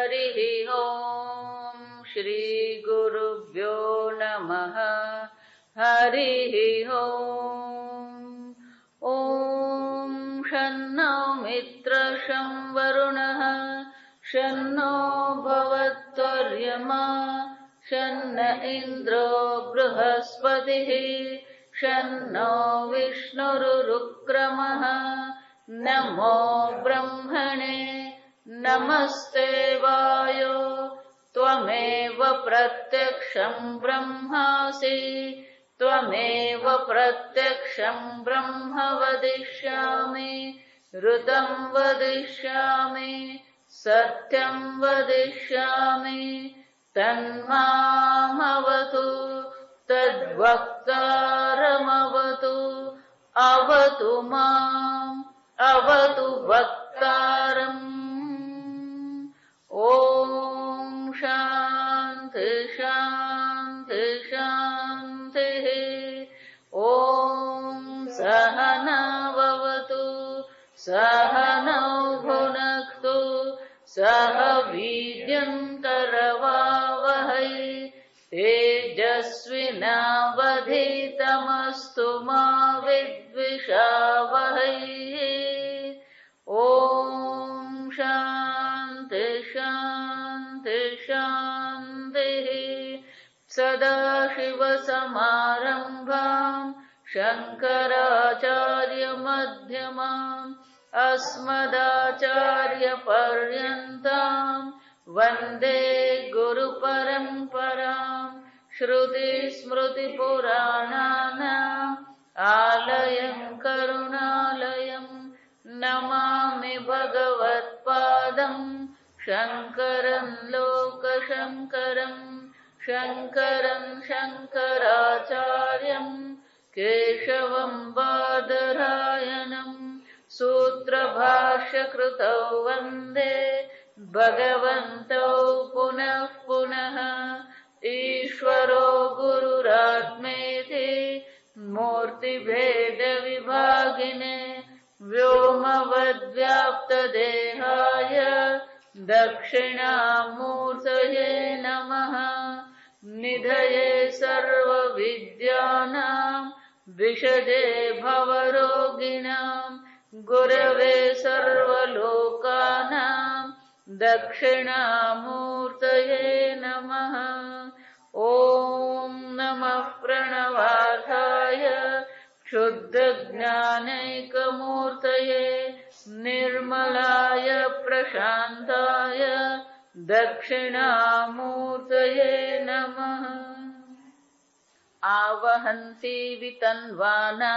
हरिः ॐ श्रीगुरुभ्यो नमः हरिः ॐ शन्नो मित्रः शं वरुणः शन्नो भवत्वर्यमा शन्न इन्द्रो बृहस्पतिः शन्नो विष्णुरुक्रमः नमो ब्रह्मणे नमस्ते वायो त्वमेव प्रत्यक्षं ब्रह्मासि त्वमेव प्रत्यक्षं ब्रह्म वदिष्यामि ऋतं वदिष्यामि सत्यं वदिष्यामि तन्मामवतु तद्वक्तारमवतु अवतु माम् अवतु वक्तारम् ॐ शान्ति शान्ति शान्तिः ॐ सहना भवतु सहनौ भुनक्तु सह वीर्यं करवावहै तेजस्विनावधीतमस्तु मा विद्विषावहै ॐ शान्ति शान्ति शान्तिः सदाशिवसमारम्भाम् शङ्कराचार्यमध्यमाम् अस्मदाचार्यपर्यन्ताम् वन्दे गुरुपरम्पराम् श्रुतिस्मृतिपुराणानाम् आलयं करुणालयं नमामि भगवत्पादं शङ्करं लोकशङ्करं शङ्करं शङ्कराचार्यं केशवं बादरायणं सूत्रभाष्यकृतौ वन्दे भगवन्तौ पुनः पुनः ईश्वरो गुरुरात्मेति मूर्तिभेदविभागिने व्योमवद्व्याप्तदेहाय दक्षिणामूर्तये नमः निधये सर्वविद्यानां विशदे भवरोगिणां गुरवे सर्वलोकानां दक्षिणामूर्तये नमः ॐ नमः प्रणवार्थाय शुद्धज्ञानैकमूर्तये निर्मलाय प्रशान्ताय दक्षिणामूर्तये नमः आवहन्ति वितन्वाना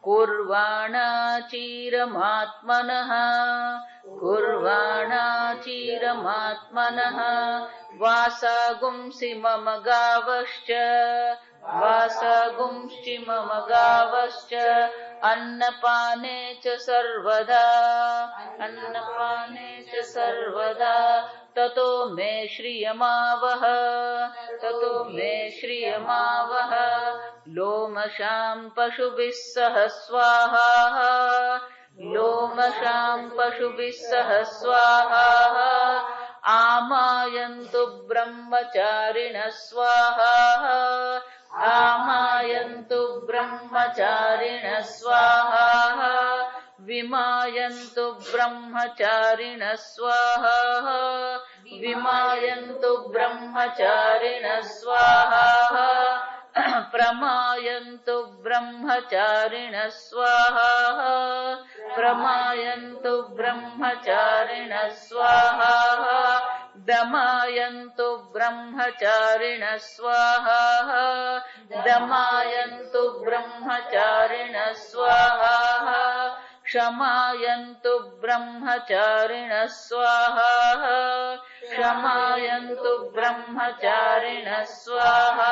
कुर्वाणा चीरमात्मनः वासागुंसि मम गावश्च अन्नपाने च सर्वदा ततो मे श्रियमावह लोमशां पशुभिः सह स्वाहा आमायन्तु ब्रह्मचारिणः स्वाहा विमायन्तु ब्रह्मचारिणः स्वाहा प्रमायन्तु ब्रह्मचारिणः स्वाहा दमायन्तु ब्रह्मचारिणः स्वाहा क्षमायन्तु ब्रह्मचारिणः स्वाहा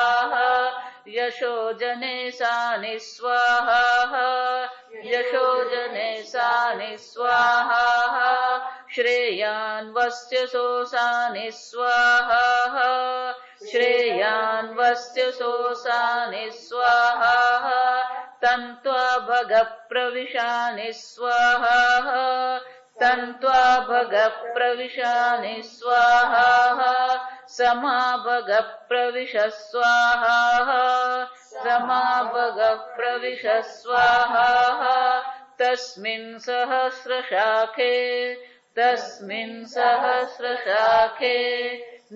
यशो जने सानि स्वाहा श्रेयान्वस्य सोसानि स्वाहा तन्त्वा भग प्रविशानि स्वाहा तन्त्वा भग प्रविशानि स्वाहा समाभग प्रविश स्वाहा समाभग प्रविश स्वाहा तस्मिन् सहस्रशाखे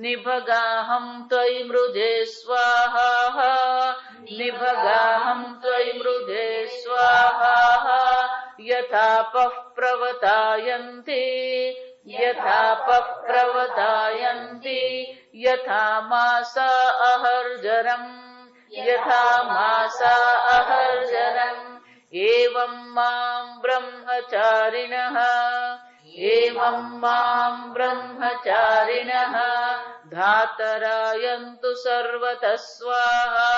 निभगाहं त्वयि मृधे स्वाहा निभगाहं त्वयि मृधे स्वाहा यथापः प्रवतायन्ति यथा मासा अहर्जरम् एवं मां ब्रह्मचारिणः धातरायन्तु सर्वतः स्वाहा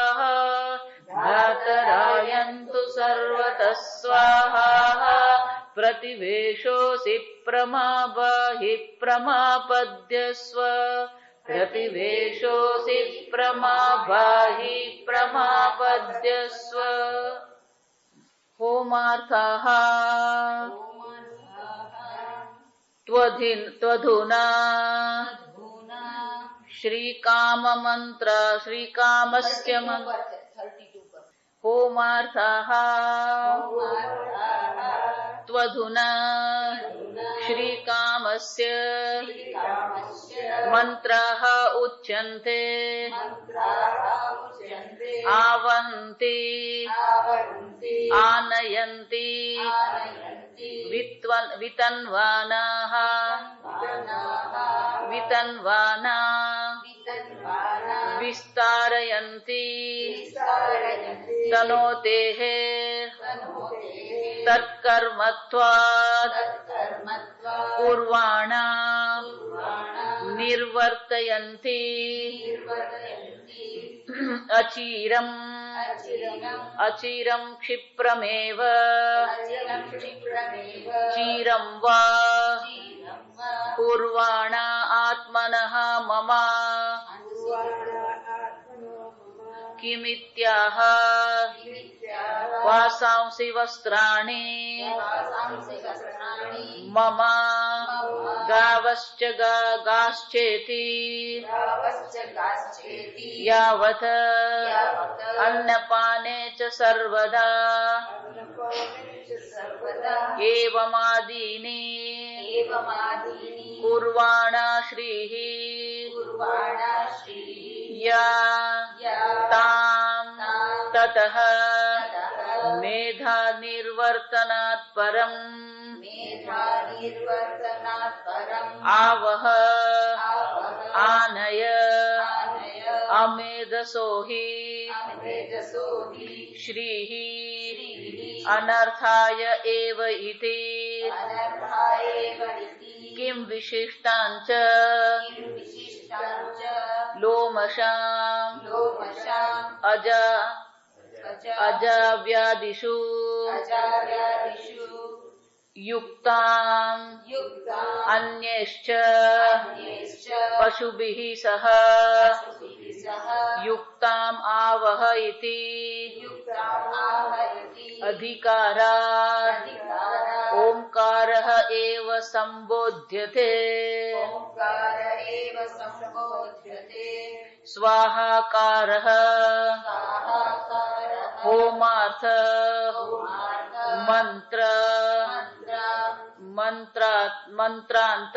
प्रतिवेशोऽसि प्रमाबाहि प्रमापद्यस्व होमार्थाः त्वधुना श्रीकामस्य होमार्थाः त्वधुना श्रीकामस्य मन्त्राः उच्यन्ते आवन्ति आनयन्ति वितन्वानाः विस्तारयन्ति तनोतेः तत्कर्मत्वात् पूर्वाणा निर्वर्तयन्ति अचिरं क्षिप्रमेव चिरं वा पूर्वाणा आत्मनः मम किमित्याह वासांसि वस्त्राणि मम गाश्चेति यावत् अन्नपाने च सर्वदा एवमादीनि कुर्वाणा श्रीः या तां ततः मेधा निर्वर्तनात् परम् आवह आनय अमेधसो हि श्रीः अनर्थाय एव इति किं विशिष्टाञ्च लोमशाम् अजाव्यादिषु युक्ताम् अन्यैश्च पशुभिः सह युक्ताम् आवह इति अधिकारात् ओंकारः एव संबोध्यते स्वाहाकारः होमार्थ मंत्रांत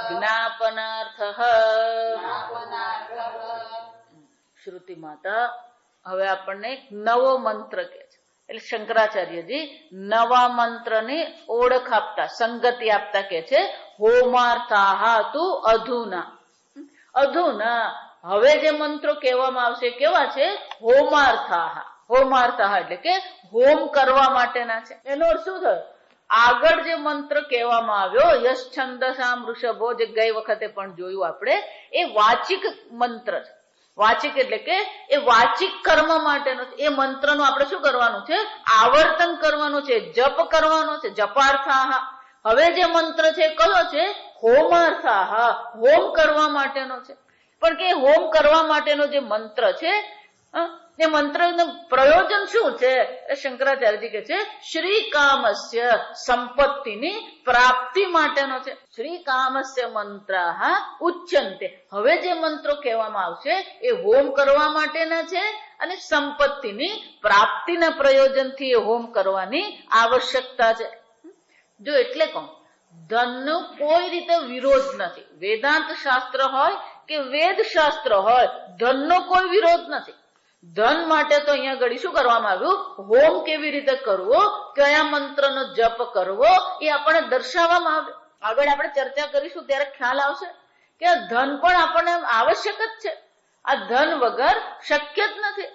જ્ઞાપનાર્થઃ શ્રુતિ માતા હવે આપણને એક નવો મંત્ર કહે છે એટલે શંકરાચાર્યજી નવા મંત્રની ઓળખ આપતા સંગતિ આપતા કે છે હોમાર્થાહ તુ અધુના હવે જે મંત્રો કહેવામાં આવશે કેવા છે હોમાર્થાહ એટલે કે હોમ કરવા માટેના છે એનો અર્થ શું થયો આગળ જે મંત્ર કહેવામાં આવ્યો યશ છંદસામ વૃષભો જે ગઈ વખતે પણ જોયું આપણે એ વાચિક મંત્ર છે વાચિક એટલે કે એ વાચિક કર્મ માટેનો છે એ મંત્રનું આપણે શું કરવાનું છે આવર્તન કરવાનું છે જપ કરવાનો છે જપાર્થાહ હવે જે મંત્ર છે કયો છે હોમાર્થાહ હોમ કરવા માટેનો છે પણ કે હોમ કરવા માટેનો જે મંત્ર છે એ મંત્રનું પ્રયોજન શું છે? શંકરાચાર્યજી કે છે શ્રી કામસ્ય, સંપત્તિની પ્રાપ્તિ માટેનો છે. શ્રી કામસ્ય મંત્રાહ ઉચ્યંતે. હવે જે મંત્રો કહેવામાં આવશે એ હોમ કરવા માટેના છે અને સંપત્તિની પ્રાપ્તિના પ્રયોજનથી એ હોમ કરવાની આવશ્યકતા છે. જો એટલે કહું, ધનનો કોઈ રીતે વિરોધ નથી. વેદાંત શાસ્ત્ર હોય કે વેદ શાસ્ત્ર હોય, ધનનો કોઈ વિરોધ નથી. ધન માટે તો અહીંયા ઘડી શું કરવામાં આવ્યું? હોમ કેવી રીતે કરવો, કયા મંત્રનો જપ કરવો, એ આપણને દર્શાવવામાં આવ્યું. આગળ આપણે ચર્ચા કરીશું ત્યારે ખ્યાલ આવશે કે આ ધન પણ આપણને આવશ્યક જ છે. આ ધન વગર શક્ય જ નથી.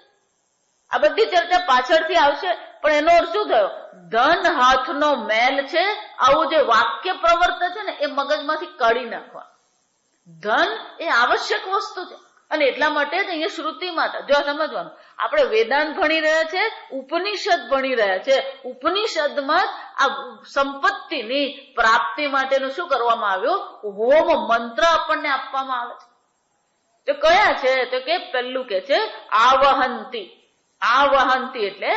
આ બધી ચર્ચા પાછળથી આવશે, પણ એનો અર્થ શું થયો? ધન હાથનો મેલ છે, આવું જે વાક્ય પ્રવર્તે છે ને એ મગજમાંથી કાઢી નાખવા. ધન એ આવશ્યક વસ્તુ છે અને એટલા માટે જ અહીંયા શ્રુતિમાં જો સમજવાનું, આપણે વેદાંત ભણી રહ્યા છે, ઉપનિષદ ભણી રહ્યા છે. ઉપનિષદમાં આ સંપત્તિની પ્રાપ્તિ માટેનું શું કરવામાં આવ્યું? હોમ મંત્ર આપણને આપવામાં આવે છે. તો કયા છે? તો કે પહેલું કે છે આવહંતી. આવહંતી એટલે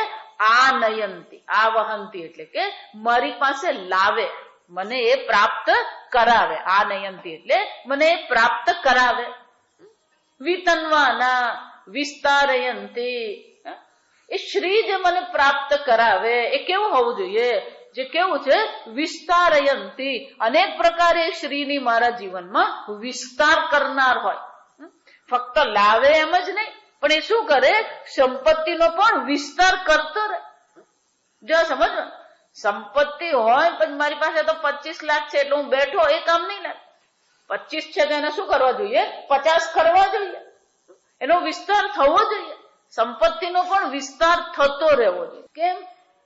આનયંતી. આવહંતી એટલે કે મારી પાસે લાવે, મને એ પ્રાપ્ત કરાવે. આનયંતી એટલે મને એ પ્રાપ્ત કરાવે. વિતન્વાના, વિસ્તારયંતી. એ શ્રી જે મને પ્રાપ્ત કરાવે એ કેવું હોવું જોઈએ? જે કેવું છે? વિસ્તારયંતી. અનેક પ્રકારે શ્રીની મારા જીવનમાં વિસ્તાર કરનાર હોય. ફક્ત લાવે એમ જ નહીં, પણ એ શું કરે? સંપત્તિનો પણ વિસ્તાર કરતો રહે. જો સમજો, સંપત્તિ હોય પણ મારી પાસે તો 25 લાખ છે એટલે હું બેઠો, એ કામ નહીં લાગે. 25 છે તો એને શું કરવા જોઈએ? 50 કરવા જોઈએ. એનો વિસ્તાર થવો જોઈએ. સંપત્તિનો પણ વિસ્તાર થતો રહેવો જોઈએ. કેમ?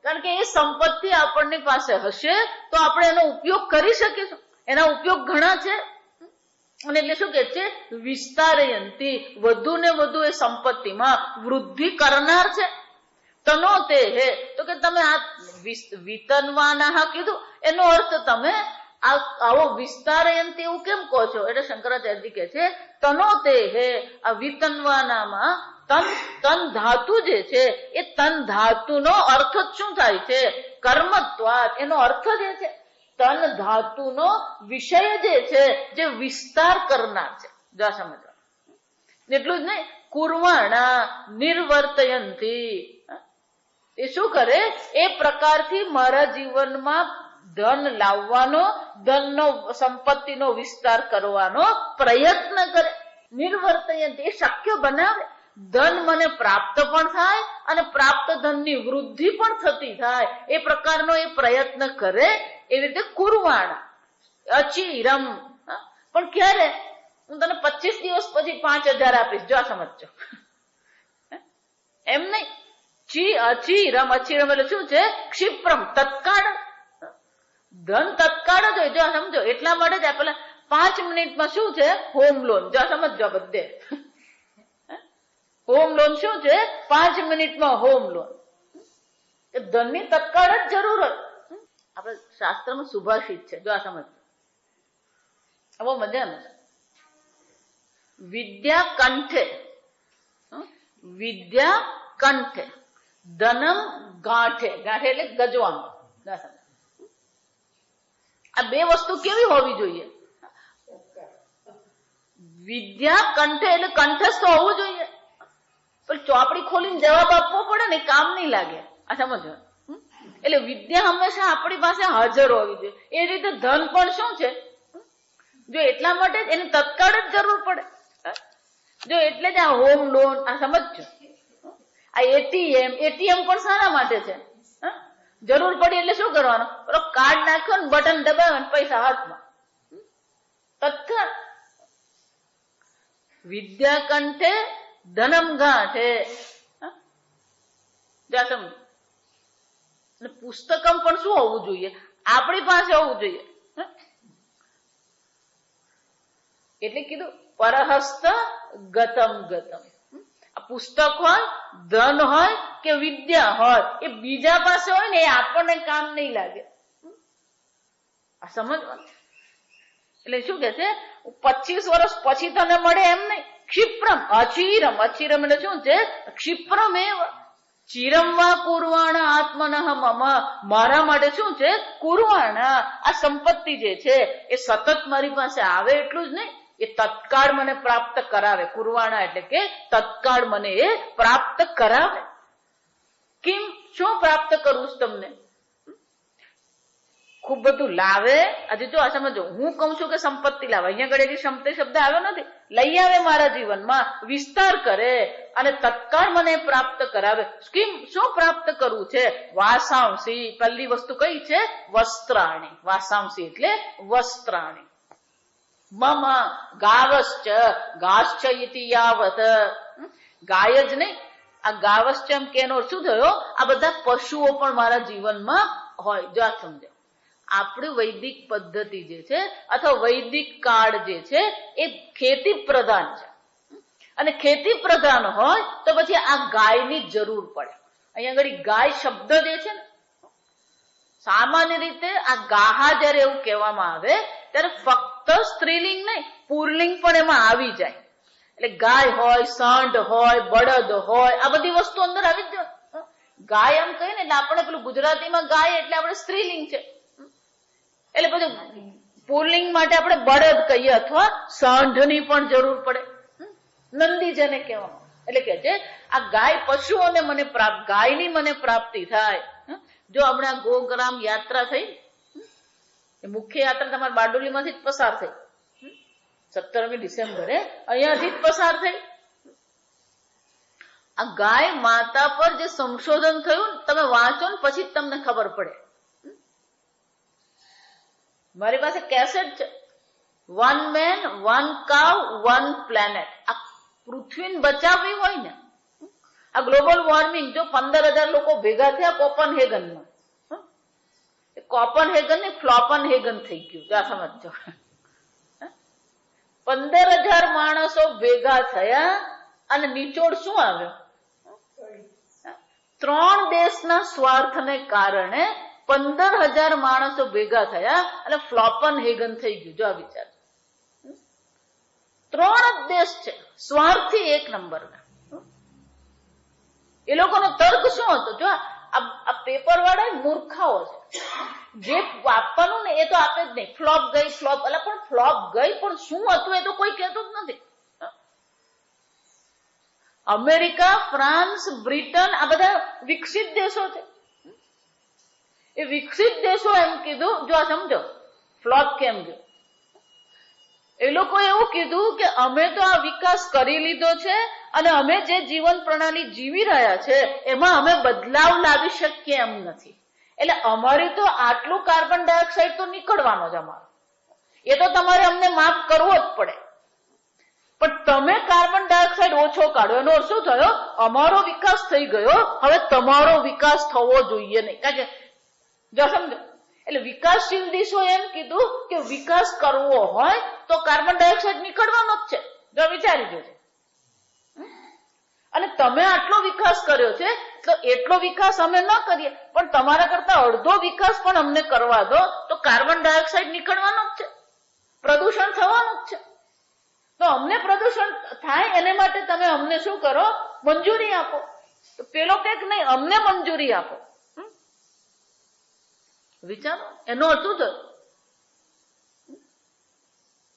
કારણ કે એ સંપત્તિ આપણની પાસે હશે તો આપણે એનો ઉપયોગ કરી શકીશું. એના ઉપયોગ ઘણા છે. અને એટલે શું કે છે? વિસ્તારયંતી. વધુ ને વધુ એ સંપત્તિમાં વૃદ્ધિ કરનાર છે. તનો તે હે, તો કે તમે આ વિતનવાના કીધું, એનો અર્થ તમે આવો વિસ્તારયંતી એવું કેમ કહો છો? એટલે શંકરાચાર્યજી કે છે તનો તે હે. આ વિતનવાનામાં તન ધાતુ જે છે એ તન ધાતુનો અર્થ શું થાય છે? કર્મત્વાત. એનો અર્થ જે છે તન ધાતુનો વિષય જે છે, જે વિસ્તાર કરનાર છે. જા સમજવા. એટલું જ નહીં, કુર્વાણા નિર્વર્તયંતી. એ શું કરે? એ પ્રકારથી મારા જીવનમાં ધન લાવવાનો, ધનનો સંપત્તિનો વિસ્તાર કરવાનો પ્રયત્ન કરે. નિર્વર્તયંતી. એ શક્ય બનાવે. ધન મને પ્રાપ્ત પણ થાય અને પ્રાપ્ત ધનની વૃદ્ધિ પણ થતી થાય, એ પ્રકારનો એ પ્રયત્ન કરે. એવી રીતે કુર્વાણા. અચિરમ. પણ ક્યારે? હું તને 25 દિવસ પછી 5000 આપીશ. જો સમજજો. એમ નહીં. અચિરમ. અચિરમ એટલે શું છે? ક્ષિપ્રમ. તત્કાળ. ધન તત્કાળ જ હોય. જો સમજો. એટલા માટે જ પેલા 5 મિનિટમાં શું છે? Home loan. જો સમજો બધે. હોમ લોન શું છે? 5 મિનિટમાં હોમ લોન. ધનની તત્કાળ જ જરૂર હોય. આપણે શાસ્ત્રમાં સુભાષિત છે. જો આ સમજ. બહુ મજાનું. વિદ્યા કંઠે. વિદ્યા કંઠે. ધનમ ગાંઠે. ગાંઠે એટલે ગજવામાં. આ બે વસ્તુ કેવી હોવી જોઈએ? વિદ્યા કંઠે એટલે કંઠસ્થ હોવું જોઈએ. પણ ચોપડી ખોલીને જવાબ આપવો પડે ને, કામ નહીં લાગે. આ સમજો. એટલે વિદ્યા હંમેશા આપણી પાસે હાજર હોવી જોઈએ. એ રીતે ધન પણ શું છે? જો એટલા માટે જ એની તત્કાળ જ જરૂર પડે. જો એટલે જ આ હોમ લોન, આ સમજજો. આ એટીએમ પણ શાના માટે છે? જરૂર પડી એટલે શું કરવાનું? કાર્ડ નાખ્યો ને બટન દબાવ્યો ને પૈસા હાથમાં. તત્કાળ. વિદ્યા કંઠે ધનમ ગાંઠે. સમજ. પુસ્તકમ પણ શું હોવું જોઈએ? આપણી પાસે હોવું જોઈએ. એટલે કીધું પરહસ્ત ગતમ ગતમ. આ પુસ્તક હોય, ધન હોય કે વિદ્યા હોય, એ બીજા પાસે હોય ને, એ આપણને કામ નહીં લાગે. આ સમજવાનું. એટલે શું કે છે? 25 વર્ષ પછી તને મળે એમ નહીં. ક્ષિપ્રમ અચિરમ, અચિરમ એટલે શું છે? ક્ષિપ્રમેવ ચિરમવા કુર્વાણ આત્મનઃ મમ, મારા માટે શું છે? કુર્વાણ, આ સંપત્તિ જે છે એ સતત મારી પાસે આવે એટલું જ નહીં, એ તત્કાળ મને પ્રાપ્ત કરાવે. કુર્વાણા એટલે કે તત્કાળ મને એ પ્રાપ્ત કરાવે. કેમ? શું પ્રાપ્ત કરવું છે તમને? ખૂબ બધું લાવે. આજે જો આ સમજો, હું કઉ છું કે સંપત્તિ લાવે, અહીંયા આગળ ક્ષમતા શબ્દ આવ્યો નથી. લઈ આવે મારા જીવનમાં, વિસ્તાર કરે અને તત્કાળ મને પ્રાપ્ત કરાવે. કેમ? શું પ્રાપ્ત કરવું છે? વાસાંસી, પહેલી વસ્તુ કઈ છે? વસ્ત્રાણી. વાસાંસી એટલે વસ્ત્રાણી. મમ ગાવશ્ચ, ગાશ્ચ ઇતિ યાવત, ગાય જ નહીં, આ ગાવશ્ચ એમ કે એનો શું થયો? આ બધા પશુઓ પણ મારા જીવનમાં હોય. જો આ સમજો, આપણી વૈદિક પદ્ધતિ જે છે અથવા વૈદિક કાળ જે છે એ ખેતી પ્રધાન છે, અને ખેતી પ્રધાન હોય તો પછી આ ગાયની જરૂર પડે. અહીંયા આગળ ગાય શબ્દ જે છે ને, સામાન્ય રીતે આ ગાહા જયારે એવું કહેવામાં આવે ત્યારે ફક્ત સ્ત્રીલિંગ નહીં, પુરલિંગ પણ એમાં આવી જાય. એટલે ગાય હોય, સાંઢ હોય, બળદ હોય, આ બધી વસ્તુ અંદર આવી જ જાય. ગાય એમ કહીએ ને એટલે આપણે પેલું ગુજરાતીમાં ગાય એટલે આપણે સ્ત્રીલિંગ છે, એટલે બધું પુરલિંગ માટે આપણે બળદ કહીએ અથવા સાંઢની પણ જરૂર પડે. નંદી જેને કહેવામાં, એટલે કે છે આ ગાય પશુઓને મને પ્રાપ્ત, ગાયની મને પ્રાપ્તિ થાય. જો હમણાં ગોગ્રામ યાત્રા થઈ, મુખ્ય યાત્રા તમારા બારડોલીમાંથી જ પસાર થઈ, 17મી ડિસેમ્બરે અહીંયાથી જ પસાર થઈ. આ ગાય માતા પર જે સંશોધન થયું તમે વાંચો ને પછી જ તમને ખબર પડે. મારી પાસે કેસેટ છે, 1 man 1 cow 1 planet. આ પૃથ્વીને બચાવવી હોય ને, આ ગ્લોબલ વોર્મિંગ, જો 15,000 લોકો ભેગા થયા કોપનહેગનમાં, કોપનહેગન ને ફ્લોપનહેગન થઈ ગયું. આ સમજો, 15,000 માણસો ભેગા થયા અને નિચોડ શું આવ્યો? 3 દેશના સ્વાર્થને કારણે 15,000 માણસો ભેગા થયા અને ફ્લોપનહેગન થઈ ગયું. જો આ વિચાર, 3 જ દેશ છે, સ્વાર્થી એક નંબરના. એ લોકોનો તર્ક શું હતો? જો આ પેપર વાળા મૂર્ખાઓ છે, જે આપવાનું ને એ તો આપે જ નહીં. ફ્લોપ ગઈ, ફ્લોપ, એટલે પણ ફ્લોપ ગઈ પણ શું હતું એ તો કોઈ કહેતું જ નથી. અમેરિકા, ફ્રાન્સ, બ્રિટન આ બધા વિકસિત દેશો છે. એ વિકસિત દેશો એમ કીધું, જો આ સમજો ફ્લોપ કેમ ગયો. એ લોકો એવું કીધું કે અમે તો આ વિકાસ કરી લીધો છે અને અમે જે જીવન પ્રણાલી જીવી રહ્યા છે એમાં અમે બદલાવ લાવી શકીએ એમ નથી. એટલે અમારી તો આટલું કાર્બન ડાયોક્સાઇડ તો નીકળવાનો જ અમારો, એ તો તમારે અમને માફ કરવો જ પડે. પણ તમે કાર્બન ડાયોક્સાઇડ ઓછો કાઢો, એનો અર્થ શું થયો? અમારો વિકાસ થઈ ગયો, હવે તમારો વિકાસ થવો જોઈએ નહીં. કારણ કે જો સમજો, એટલે વિકાસશીલ દેશો એમ કીધું કે વિકાસ કરવો હોય તો કાર્બન ડાયોક્સાઇડ નીકળવાનો જ છે. જો વિચારી જોજો, અને તમે આટલો વિકાસ કર્યો છે તો એટલો વિકાસ અમે ન કરીએ પણ તમારા કરતા અડધો વિકાસ પણ અમને કરવા દો તો કાર્બન ડાયોક્સાઇડ નીકળવાનો જ છે, પ્રદૂષણ થવાનું જ છે. તો અમને પ્રદૂષણ થાય એને માટે તમે અમને શું કરો? મંજૂરી આપો. તો પેલો કંઈક નહીં, અમને મંજૂરી આપો. વિચારો, એનો અર્થ શું થયો?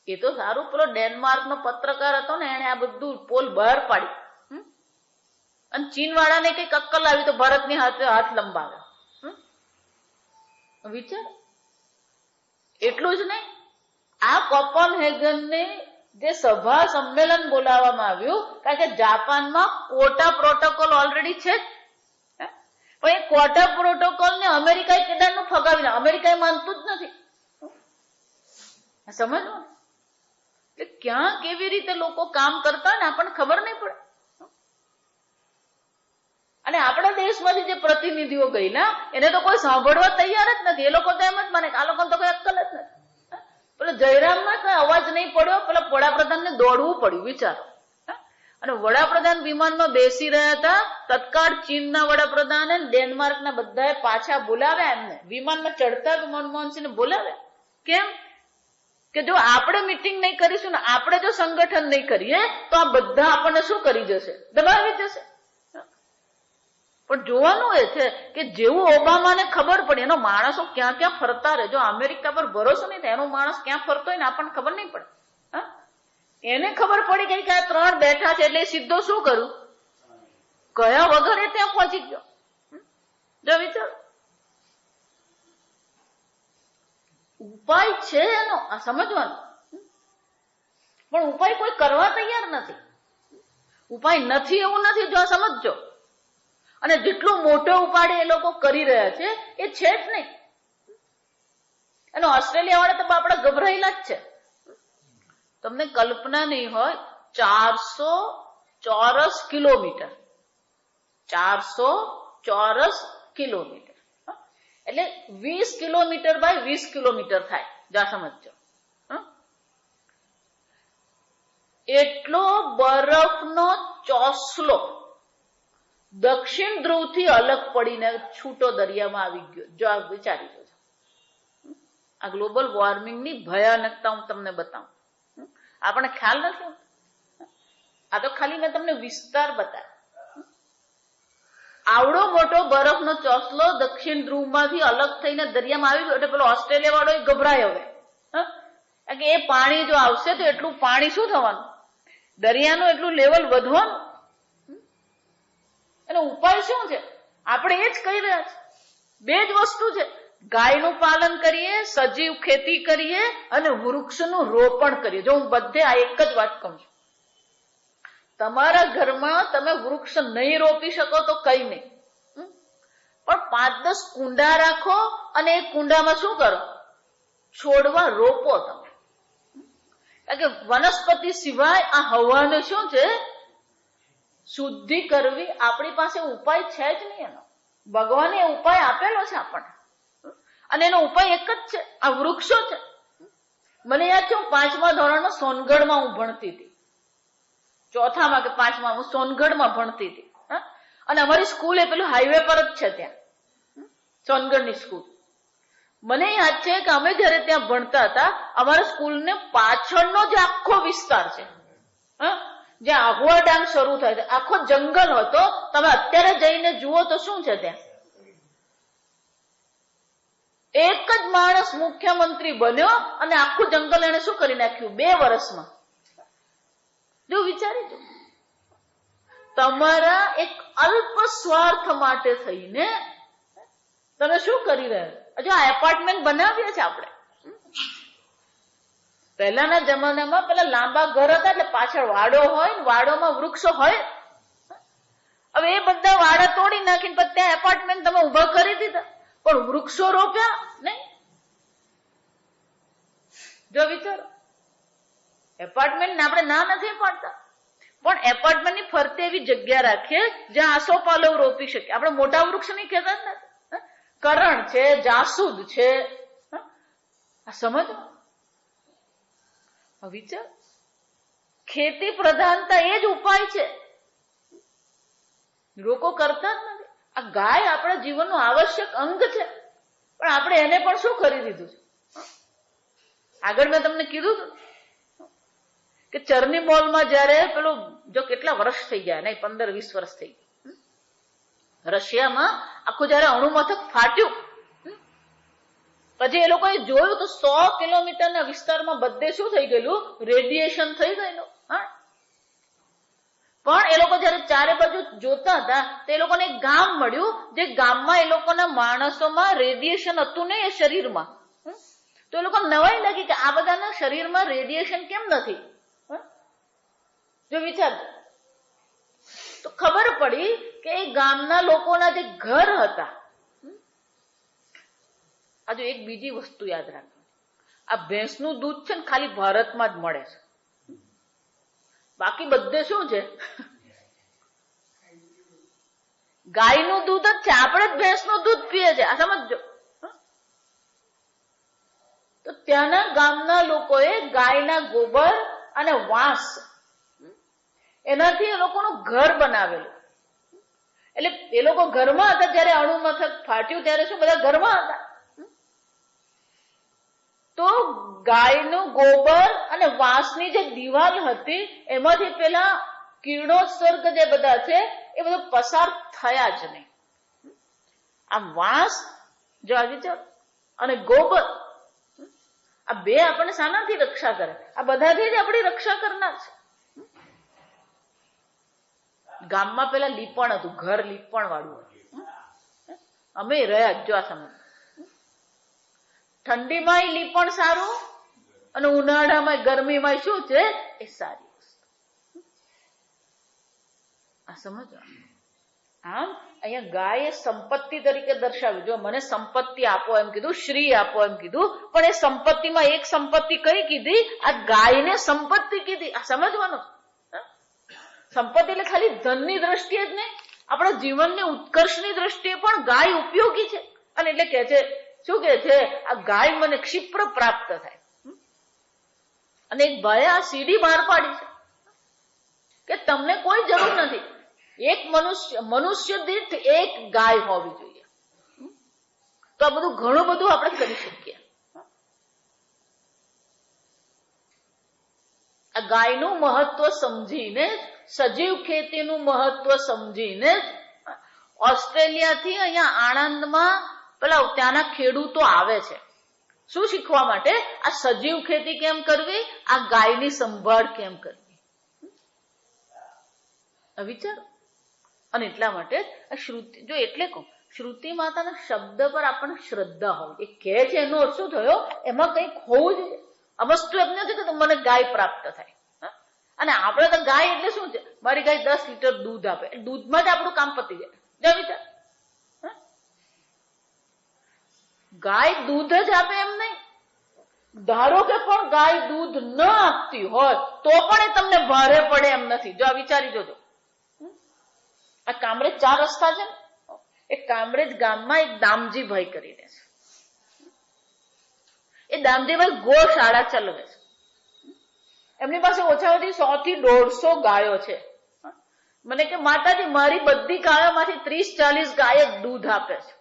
એ તો સારું, પેલો ડેનમાર્કનો પત્રકાર હતો ને, એને આ બધું પોલ બહાર પાડી અને ચીન વાળાને કઈક અક્કલ આવી તો ભારતની હાથ લંબાવે. વિચાર, એટલું જ નહીં, આ કોપનહેગનને જે સભા સંમેલન બોલાવવામાં આવ્યું, કારણ કે જાપાનમાં ક્વોટા પ્રોટોકોલ ઓલરેડી છે જ, પણ એ ક્વોટા પ્રોટોકોલ ને અમેરિકાએ કેદારનું ફગાવી ના, અમેરિકા માનતું જ નથી. સમજો, એટલે ક્યાં કેવી રીતે લોકો કામ કરતા ને આપણને ખબર નહીં પડે. અને આપણા દેશમાંથી જે પ્રતિનિધિઓ ગયેલા એને તો કોઈ સાંભળવા તૈયાર જ નથી. એ લોકો તો એમ જ માને કે આ લોકોને તો કોઈ અક્કલ જ નથી. પેલા જયરામમાં કઈ અવાજ નહીં પડ્યો, પેલા વડાપ્રધાનને દોડવું પડ્યું. વિચારો, અને વડાપ્રધાન વિમાનમાં બેસી રહ્યા હતા, તત્કાળ ચીનના વડાપ્રધાન અને ડેનમાર્કના બધાએ પાછા બોલાવ્યા એમને. વિમાનમાં ચડતા મનમોહનસિંહને બોલાવ્યા. કેમ? કે જો આપણે મિટિંગ નહીં કરીશું ને આપણે જો સંગઠન નહીં કરીએ તો આ બધા આપણને શું કરી જશે? દબાવી જશે. પણ જોવાનું એ છે કે જેવું ઓબામાને ખબર પડી, એનો માણસો ક્યાં ક્યાં ફરતા રહે. જો અમેરિકા પર ભરોસો નહીં થાય, એનો માણસ ક્યાં ફરતો હોય ને આપણને ખબર નહીં પડે. એને ખબર પડી ગઈ કે આ 3 બેઠા છે એટલે સીધો શું કરું, કયા વગર એ ત્યાં પહોંચી ગયો. જો વિચાર, ઉપાય છે એનો, આ સમજવાનું. પણ ઉપાય કોઈ કરવા તૈયાર નથી. ઉપાય નથી એવું નથી, જો આ સમજજો. અને જેટલો મોટો ઉપાડે એ લોકો કરી રહ્યા છે એ છે જ નહીં. એનો ઓસ્ટ્રેલિયા વાળા તો આપડા ગભરાયેલા જ છે. તમને કલ્પના નહીં હોય, 400 ચોરસ કિલોમીટર, 400 ચોરસ કિલોમીટર એટલે 20 કિલોમીટર બાય 20 કિલોમીટર થાય. જા સમજો. એટલો બરફનો ચોસલો દક્ષિણ ધ્રુવ થી અલગ પડીને છૂટો દરિયામાં આવી ગયો. જો આ વિચારી લો. આ ગ્લોબલ વોર્મિંગની ભયાનકતા હું તમને બતાવું. આપણને ખ્યાલ નથી. આ તો ખાલી મેં તમને વિસ્તાર બતાવ્યો. આવડો મોટો બરફનો ચોસલો દક્ષિણ ધ્રુવમાંથી અલગ થઈને દરિયામાં આવી ગયો એટલે પેલો ઓસ્ટ્રેલિયા વાળો ગભરાય હવે. કે એ પાણી જો આવશે તો એટલું પાણી શું થવાનું, દરિયાનું એટલું લેવલ વધવાનું. એનો ઉપાય શું છે? આપણે એ જ કહી રહ્યા છે. 2 જ વસ્તુ છે, ગાયનું પાલન કરીએ, સજીવ ખેતી કરીએ અને વૃક્ષનું રોપણ કરીએ. જો હું બધે આ એક જ વાત કહું છું. તમારા ઘરમાં તમે વૃક્ષ નહીં રોપી શકો તો કઈ નહીં, પણ 5-10 કુંડા રાખો અને એ કુંડામાં શું કરો, છોડવા રોપો તમે. કારણ કે વનસ્પતિ સિવાય આ હવાને શું છે, શુદ્ધિ કરવી. આપણી પાસે ઉપાય છે જ નહીં એનો. ભગવાને એ ઉપાય આપેલો છે આપણને અને એનો ઉપાય એક જ છે, આ વૃક્ષો છે. મને યાદ છે, હું 5મા ધોરણમાં સોનગઢમાં હું ભણતી હતી. 4થામાં કે 5માં હું સોનગઢમાં ભણતી હતી. અને અમારી સ્કૂલ એ પેલું હાઈવે પર જ છે ત્યાં, સોનગઢની સ્કૂલ. મને યાદ છે કે અમે જયારે ત્યાં ભણતા હતા, અમારા સ્કૂલને પાછળનો જે આખો વિસ્તાર છે, જ્યાં આહુવા ડાંગ શરૂ થાય છે, આખો જંગલ હતો. તમે અત્યારે જઈને જુઓ તો શું છે ત્યાં? એક જ માણસ મુખ્યમંત્રી બન્યો અને આખું જંગલ એને શું કરી નાખ્યું 2 વર્ષમાં. જો વિચારી જો, તમારા એક અલ્પ સ્વાર્થ માટે થઈને તમે શું કરી રહ્યા? જો આ એપાર્ટમેન્ટ બનાવીએ છીએ આપણે. પહેલાના જમાનામાં પેલા લાંબા ઘર હતા એટલે પાછળ વાડો હોય, વાડોમાં વૃક્ષો હોય. હવે એ બધા વાડા તોડી નાખીને પછી ત્યાં એપાર્ટમેન્ટ તમે ઉભા કરી દીધા, પણ વૃક્ષો રોપ્યા નહીં. જો વિચારો, એપાર્ટમેન્ટ આપણે ના નથી પાડતા, પણ એપાર્ટમેન્ટની ફરતે એવી જગ્યા રાખીએ જ્યાં આસોપાલવ રોપી શકીએ. આપણે મોટા વૃક્ષ નહીં કહેતા જ નથી. કરણ છે, જાસૂદ છે. આ સમજો વિચાર. ખેતી પ્રધાનતા એ જ ઉપાય છે. લોકો કરતા જ નથી. આ ગાય આપણા જીવનનું આવશ્યક અંગ છે, પણ આપણે એને પણ શું કરી દીધું છે? આગળ મેં તમને કીધું કે ચરની મોલમાં જયારે પેલું, જો કેટલા વર્ષ થઈ ગયા, નહીં 15-20 વર્ષ થઈ ગયા, રશિયામાં આખું જયારે અણુમથક ફાટ્યું, પછી એ લોકોએ જોયું તો 100 કિલોમીટરના વિસ્તારમાં બધે શું થઈ ગયેલું, રેડિયેશન થઈ ગયેલું. પણ એ લોકો જયારે ચારે બાજુ જોતા હતા તો એ લોકોને એક ગામ મળ્યું, જે ગામમાં એ લોકોના માણસોમાં રેડિયેશન હતું નહીં, એ શરીરમાં. તો એ લોકો નવાઈ લાગી કે આ બધાના શરીરમાં રેડિયેશન કેમ નથી. જો વિચાર, તો ખબર પડી કે એ ગામના લોકોના જે ઘર હતા. આ જો એક બીજી વસ્તુ યાદ રાખો, આ ભેંસનું દૂધ છે ને ખાલી ભારતમાં જ મળે છે, બાકી બધે શું છે, ગાયનું દૂધ જ છે. આપણે જ ભેંસનું દૂધ પીએ છે, આ સમજો. તો ત્યાંના ગામના લોકોએ ગાયના ગોબર અને વાંસ, એનાથી એ લોકોનું ઘર બનાવેલું. એટલે એ લોકો ઘરમાં હતા જયારે અણુમથક ફાટ્યું ત્યારે શું બધા ઘરમાં હતા. તો ગાયનું ગોબર અને વાંસની જે દિવાલ હતી એમાંથી પેલા કિરણોત્સર્ગ જે બધા છે એ બધું પસાર થયા જ નહીં. આ વાંસ જો આવી છે અને ગોબર, આ બે આપણને શાનાથી રક્ષા કરે? આ બધાથી જ આપણી રક્ષા કરનાર છે. ગામમાં પેલા લીપણ હતું, ઘર લીપણ વાળું હતું, અમે રહ્યા જો આ સમય. ઠંડીમાં લીપણ સારું અને ઉનાળામાં ગરમીમાં શું છે એ સારી વસ્તુ. આ સમજો. આમ અહીંયા ગાયે સંપત્તિ તરીકે દર્શાવ્યું. જો મને સંપત્તિ આપો એમ કીધું, શ્રી આપો એમ કીધું, પણ એ સંપત્તિમાં એક સંપત્તિ કઈ કીધી? આ ગાયને સંપત્તિ કીધી. આ સમજવાનું. સંપત્તિ એટલે ખાલી ધનની દ્રષ્ટિએ જ નહીં, આપણા જીવનની ઉત્કર્ષની દ્રષ્ટિએ પણ ગાય ઉપયોગી છે. અને એટલે કે છે, શું કે છે? આ ગાય મને ક્ષિપ્ર પ્રાપ્ત થાય. અને એક ભાઈએ આ સીડી બહાર પાડી છે કે તમને કોઈ જરૂર નથી, એક મનુષ્ય દીઠ એક ગાય હોવી જોઈએ. તો આ બધું ઘણું બધું આપણે કરી શકીએ. આ ગાયનું મહત્વ સમજીને, સજીવ ખેતીનું મહત્વ સમજીને ઓસ્ટ્રેલિયાથી અહીંયા આણંદમાં પેલા ત્યાંના ખેડૂતો આવે છે. શું શીખવા માટે? આ સજીવ ખેતી કેમ કરવી, આ ગાયની સંભાળ કેમ કરવી. વિચારો. અને એટલા માટે આ શ્રુતિ, જો એટલે કહું, શ્રુતિ માતાના શબ્દ પર આપણને શ્રદ્ધા હોય. એ કહે છે એનો અર્થ શું થયો? એમાં કંઈક હોવું જોઈએ. આ વસ્તુ એમ નથી કે મને ગાય પ્રાપ્ત થાય. અને આપણે તો ગાય એટલે શું છે? મારી ગાય 10 લીટર દૂધ આપે, દૂધમાં જ આપણું કામ પતી જાય. જો વિચાર, ગાય દૂધ જ આપે એમ નહીં. ધારો કે પણ ગાય દૂધ ન આપતી હોય તો પણ એ તમને ભારે પડે એમ નથી. જો આ વિચારી જોજો. આ કામરેજ 4 રસ્તા છે ને, એ કામરેજ ગામમાં એક દામજીભાઈ કરીને છે. એ દામજીભાઈ ગોશાળા ચલાવે છે. એમની પાસે ઓછામાં ઓછી 100 થી 150 ગાયો છે. મને કે માતાજી, મારી બધી ગાયોમાંથી 30-40 ગાય દૂધ આપે છે,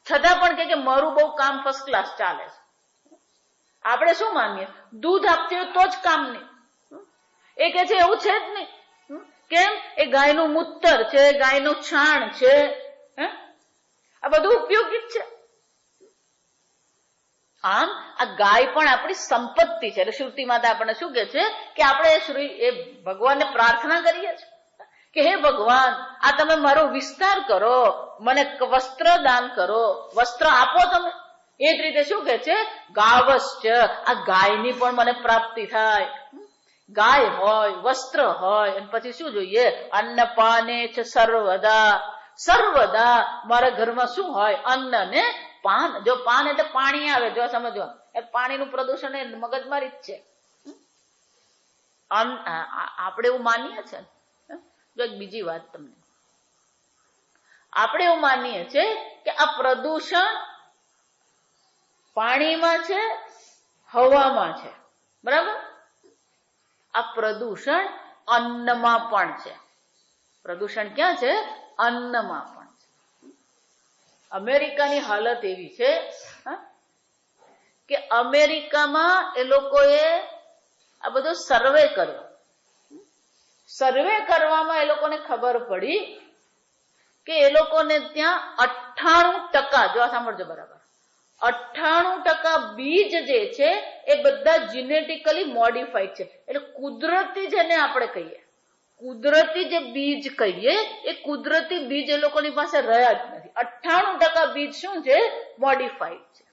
છતાં પણ કે મારું બહુ કામ ફર્સ્ટ ક્લાસ ચાલે છે. આપણે શું માનીએ? દૂધ આપતી હોય તો જ કામ નહીં. એ કે છે એવું છે જ નહીં. કેમ? એ ગાયનું મૂત્ર છે, ગાયનું છાણ છે, આ બધું ઉપયોગી જ છે. આમ આ ગાય પણ આપણી સંપત્તિ છે. એટલે શ્રુતિ માતા આપણને શું કે છે કે આપણે એ ભગવાનને પ્રાર્થના કરીએ છીએ કે હે ભગવાન, આ તમે મારો વિસ્તાર કરો, મને વસ્ત્ર દાન કરો, વસ્ત્ર આપો તમે. એ જ રીતે શું કે છે? ગાવશ્ચ, આ ગાયની પણ મને પ્રાપ્તિ થાય. ગાય હોય, વસ્ત્ર હોય, અને પછી શું જોઈએ? અન્ન પાને છે સર્વદા. સર્વદા મારા ઘરમાં શું હોય? અન્ન ને પાન. જો પાન એટલે પાણી આવે, જો સમજો, પાણીનું પ્રદૂષણ એ મગજમારી જ છે. આપણે એવું માનીએ છીએ. જો એક બીજી વાત તમને, આપણે એવું માનીએ છીએ કે આ પ્રદૂષણ પાણીમાં છે, હવામાં છે, બરાબર? આ પ્રદૂષણ અન્નમાં પણ છે. પ્રદૂષણ ક્યાં છે? અન્નમાં પણ છે. અમેરિકાની હાલત એવી છે કે અમેરિકામાં એ લોકોએ આ બધો સર્વે કર્યો. સર્વે કરવામાં એ લોકોને ખબર પડી કે એ લોકોને ત્યાં 98%, જો આ સાંભળજો બરાબર, 98% બીજ જે છે એ બધા જીનેટિકલી મોડિફાઈડ છે. એટલે કુદરતી જેને આપણે કહીએ, કુદરતી જે બીજ કહીએ, એ કુદરતી બીજ એ લોકોની પાસે રહ્યા જ નથી. 98% બીજ શું છે? મોડિફાઈડ છે.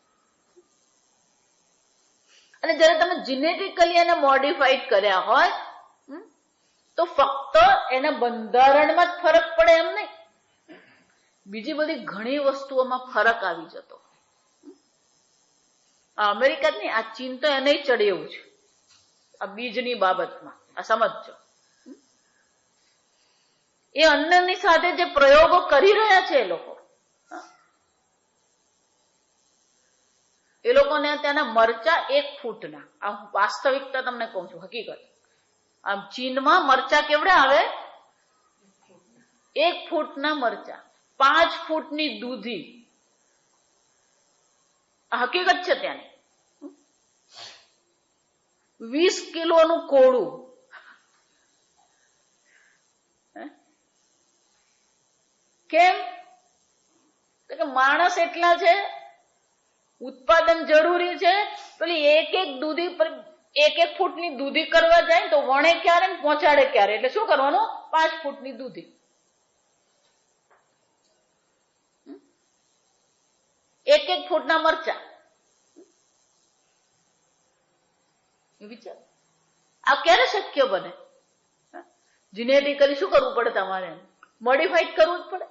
અને જયારે તમે જીનેટિકલી એને મોડિફાઈડ કર્યા હોય તો ફક્ત એના બંધારણમાં જ ફરક પડે એમ નહીં, બીજી બધી ઘણી વસ્તુઓમાં ફરક આવી જતો. આ અમેરિકા જ નહીં, આ ચીન તો એને ચડે એવું છે આ બીજની બાબતમાં. આ સમજો. એ અન્નની સાથે જે પ્રયોગો કરી રહ્યા છે એ લોકોને ત્યાંના મરચા 1 ફૂટના, આ વાસ્તવિકતા તમને કહું છું, હકીકત. આમ ચીનમાં મરચા કેવડા આવે? 1 ફૂટના મરચા, 5 ફૂટની દૂધી. આ હકીકત છે ત્યાંની. 20 કિલોનું કોળું. કેમ? કે માણસ એટલા છે, ઉત્પાદન જરૂરી છે, પેલી એક ફૂટની દૂધી કરવા જાય તો વણે ક્યારે ને પહોંચાડે ક્યારે, એટલે શું કરવાનું? 5 ફૂટની દૂધી. એક ફૂટના મરચા. વિચાર, આ ક્યારે શક્ય બને? જીનેટિકલી શું કરવું પડે? તમારે મોડિફાઈડ કરવું જ પડે.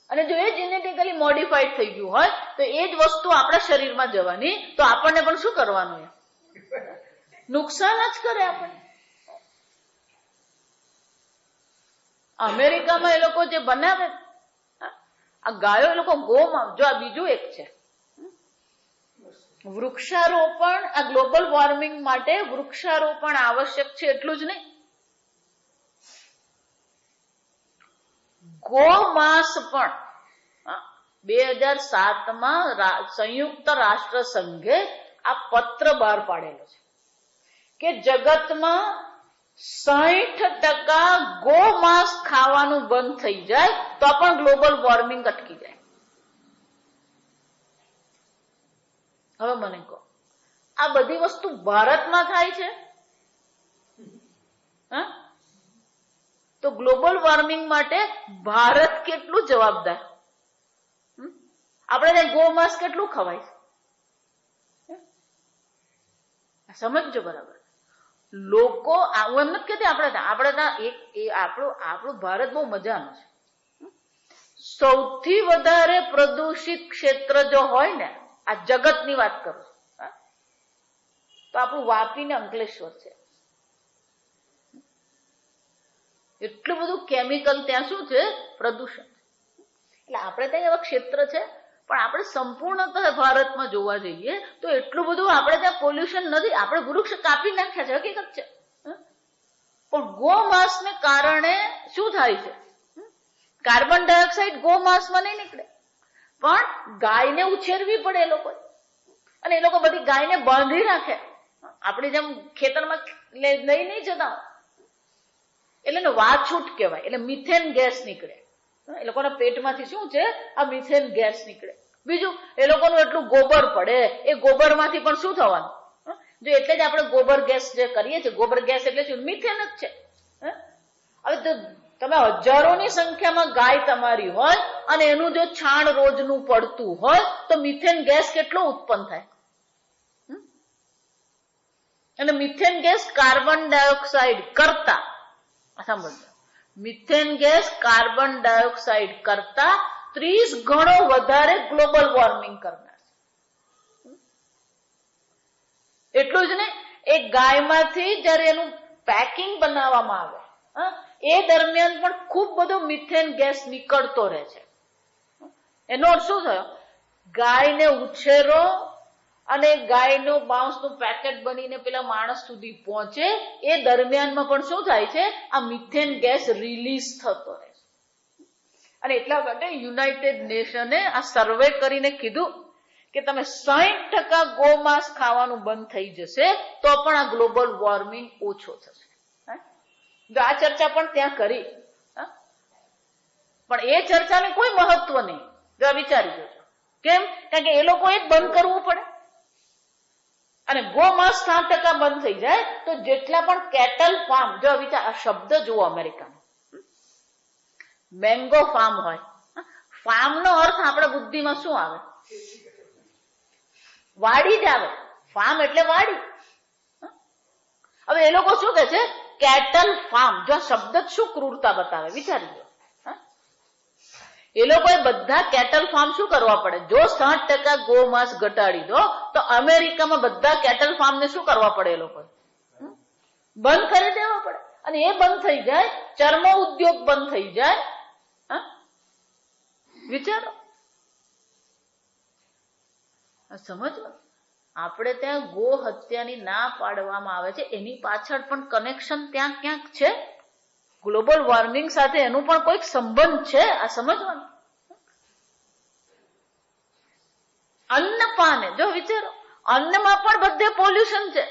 અને જો એ જીનેટિકલી મોડિફાઈડ થઈ ગયું હોય તો એ જ વસ્તુ આપણા શરીરમાં જવાની, તો આપણને પણ શું કરવાનું? નુકસાન જ કરે આપણને. અમેરિકામાં એ લોકો જે બનાવે આ ગાયો, એ લોકો ગોમાં, જો આ બીજું એક છે વૃક્ષારોપણ. આ ગ્લોબલ વોર્મિંગ માટે વૃક્ષારોપણ આવશ્યક છે એટલું જ નહીં, ગોમાંસ પણ 2007માં સંયુક્ત રાષ્ટ્ર સંઘે આ પત્ર બહાર પાડેલો છે કે જગતમાં 60% ગોમાંસ ખાવાનું બંધ થઈ જાય તો પણ ગ્લોબલ વોર્મિંગ અટકી જાય. હવે મને કહો, આ બધી વસ્તુ ભારતમાં થાય છે તો ગ્લોબલ વોર્મિંગ માટે ભારત કેટલું જવાબદાર? આપણે ત્યાં ગોમાંસ કેટલું ખવાય છે? સમજજો બરાબર. લોકો, હું એમ નથી કહેતી આપણે ત્યાં આપણું ભારત બહુ મજાનું છે. સૌથી વધારે પ્રદૂષિત ક્ષેત્ર જો હોય ને, આ જગતની વાત કરું તો આપણું વાપી ને અંકલેશ્વર છે. એટલું બધું કેમિકલ ત્યાં શું છે? પ્રદૂષણ. એટલે આપણે ત્યાં એવા ક્ષેત્ર છે, પણ આપણે સંપૂર્ણતઃ ભારતમાં જોવા જઈએ તો એટલું બધું આપણે ત્યાં પોલ્યુશન નથી. આપણે વૃક્ષ કાપી નાખ્યા છે, હકીકત છે. પણ ગોમાંસને કારણે શું થાય છે? કાર્બન ડાયોક્સાઇડ ગોમાંસમાં નહીં નીકળે, પણ ગાયને ઉછેરવી પડે એ લોકો, અને એ લોકો બધી ગાયને બાંધી રાખે. આપણે જેમ ખેતરમાં લઈ નહીં જતા, એટલે વાછૂટ કહેવાય. એટલે મિથેન ગેસ નીકળે. એ લોકોના પેટમાંથી શું છે? આ મિથેન ગેસ નીકળે. બીજું, એ લોકોનું એટલું ગોબર પડે, એ ગોબરમાંથી પણ શું થવાનું? જો એટલે જ આપણે ગોબર ગેસ જે કરીએ છીએ, ગોબર ગેસ એટલે શું? મિથેન જ છે. હવે તો તમે હજારોની સંખ્યામાં ગાય તમારી હોય અને એનું જો છાણ રોજનું પડતું હોય તો મિથેન ગેસ કેટલો ઉત્પન્ન થાય? અને મિથેન ગેસ કાર્બન ડાયોક્સાઇડ કરતા, સમજો, મિથેન ગેસ કાર્બન ડાયોક્સાઇડ કરતા 30 ગણો વધારે ગ્લોબલ વોર્મિંગ કરનાર છે. એટલું જ ને, એ ગાયમાંથી જયારે એનું પેકિંગ બનાવવામાં આવે એ દરમિયાન પણ ખૂબ બધો મિથેન ગેસ નીકળતો રહે છે. એનો અર્થ શું થયો? ગાયને ઉછેરો અને ગાયનું માંસનું પેકેટ બનીને પેલા માણસ સુધી પહોંચે એ દરમિયાનમાં પણ શું થાય છે? આ મિથેન ગેસ રિલીઝ થતો રહે છે. અને એટલા માટે યુનાઇટેડ નેશને આ સર્વે કરીને કીધું કે તમે 60% ગોમાંસ ખાવાનું બંધ થઈ જશે તો પણ આ ગ્લોબલ વોર્મિંગ ઓછો થશે. જો આ ચર્ચા પણ ત્યાં કરી, પણ એ ચર્ચાને કોઈ મહત્વ નહીં. જો વિચારી જજો. કેમ? કારણ કે એ લોકોએ જ બંધ કરવું પડે. અને ગોમાંસ 60% બંધ થઈ જાય તો જેટલા પણ કેટલ ફાર્મ, જો વિચાર, આ શબ્દ જુઓ અમેરિકામાં, મેંગો ફાર્મ હોય. ફાર્મનો અર્થ આપણા બુદ્ધિમાં શું આવે? વાડી જ આવે. ફાર્મ એટલે વાડી. હવે એ લોકો શું કહે છે? Cattle farm. જો શબ્દ જ શું ક્રૂરતા બતાવે, વિચારી લો. એ લોકોએ બધા કેટલ ફાર્મ શું કરવા પડે? જો 60% ગોમાંસ ઘટાડી દો તો અમેરિકામાં બધા કેટલ ફાર્મને શું કરવા પડે? એ લોકોએ બંધ કરી દેવા પડે. અને એ બંધ થઈ જાય, ચર્મ ઉદ્યોગ બંધ થઈ જાય. વિચારો, સમજો. આપણે ત્યાં ગો હત્યાની ના પાડવામાં આવે છે, એની પાછળ પણ કનેક્શન ત્યાં ક્યાંક છે. ગ્લોબલ વોર્મિંગ સાથે એનું પણ કોઈક સંબંધ છે. આ સમજવાનું. અન્નપાને, જો વિચારો, અન્નમાં પણ બધે પોલ્યુશન છે.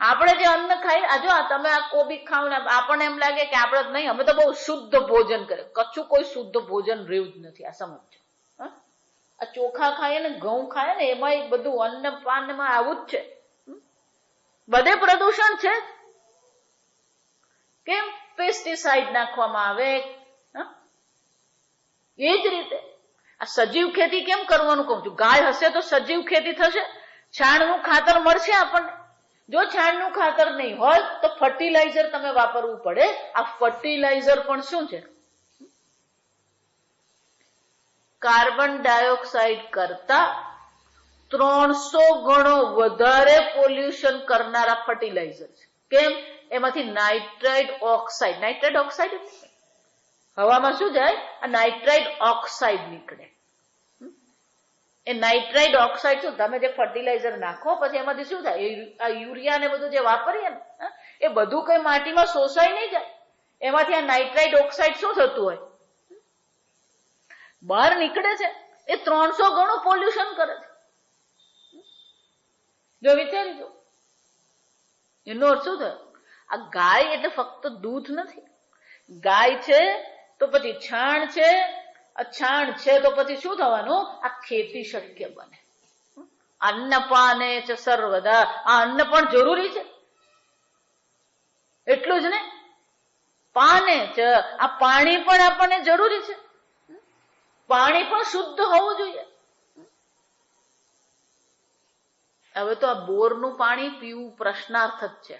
આપણે જે અન્ન ખાઈ, આ જો તમે આ કોબી ખાવ ને આપણને એમ લાગે કે આપણે નહીં, અમે તો બહુ શુદ્ધ ભોજન કરે. કચ્છું કોઈ શુદ્ધ ભોજન રહ્યું જ નથી. આ સમજ. આ ચોખા ખાય ને ઘઉં ખાય ને એમાં બધું અન્ન પાનમાં આવું જ છે. બધે પ્રદૂષણ છે. કેમ? પેસ્ટિસાઇડ નાખવામાં આવે. એ જ રીતે આ સજીવ ખેતી કેમ કરવાનું કહું છું. ગાય હશે તો સજીવ ખેતી થશે. છાણનું ખાતર મળશે આપણને. જો છાણનું ખાતર નહીં હોય તો ફર્ટિલાઇઝર તમે વાપરવું પડે. આ ફર્ટિલાઇઝર પણ શું છે? કાર્બન ડાયોક્સાઇડ કરતા 300 ગણો વધારે પોલ્યુશન કરનારા ફર્ટિલાઇઝર છે. કેમ? એમાંથી નાઇટ્રાઇડ ઓક્સાઇડ હવામાં શું જાય? આ નાઇટ્રાઇડ ઓક્સાઇડ નીકળે. એ નાઇટ્રાઇડ ઓક્સાઇડ શું, તમે જે ફર્ટિલાઇઝર નાખો પછી એમાંથી શું થાય? આ યુરિયા ને બધું જે વાપરીએ ને એ બધું કઈ માટીમાં શોષાઈ નહીં જાય. એમાંથી આ નાઇટ્રાઇડ ઓક્સાઇડ શું થતું હોય? બહાર નીકળે છે. એ 300 ગણું પોલ્યુશન કરે છે. જો વિચારી જો, એનો અર્થ શું થાય? આ ગાય એટલે ફક્ત દૂધ નથી. ગાય છે તો પછી છાણ છે. આ છાણ છે તો પછી શું થવાનું? આ ખેતી શક્ય બને. અન્નપાને ચ સર્વદા. આ અન્ન પણ જરૂરી છે. એટલું જ ને, પાને ચ, આ પાણી પણ આપણને જરૂરી છે. પાણી પણ શુદ્ધ હોવું જોઈએ. હવે તો આ બોરનું પાણી પીવું પ્રશ્નાર્થ જ છે.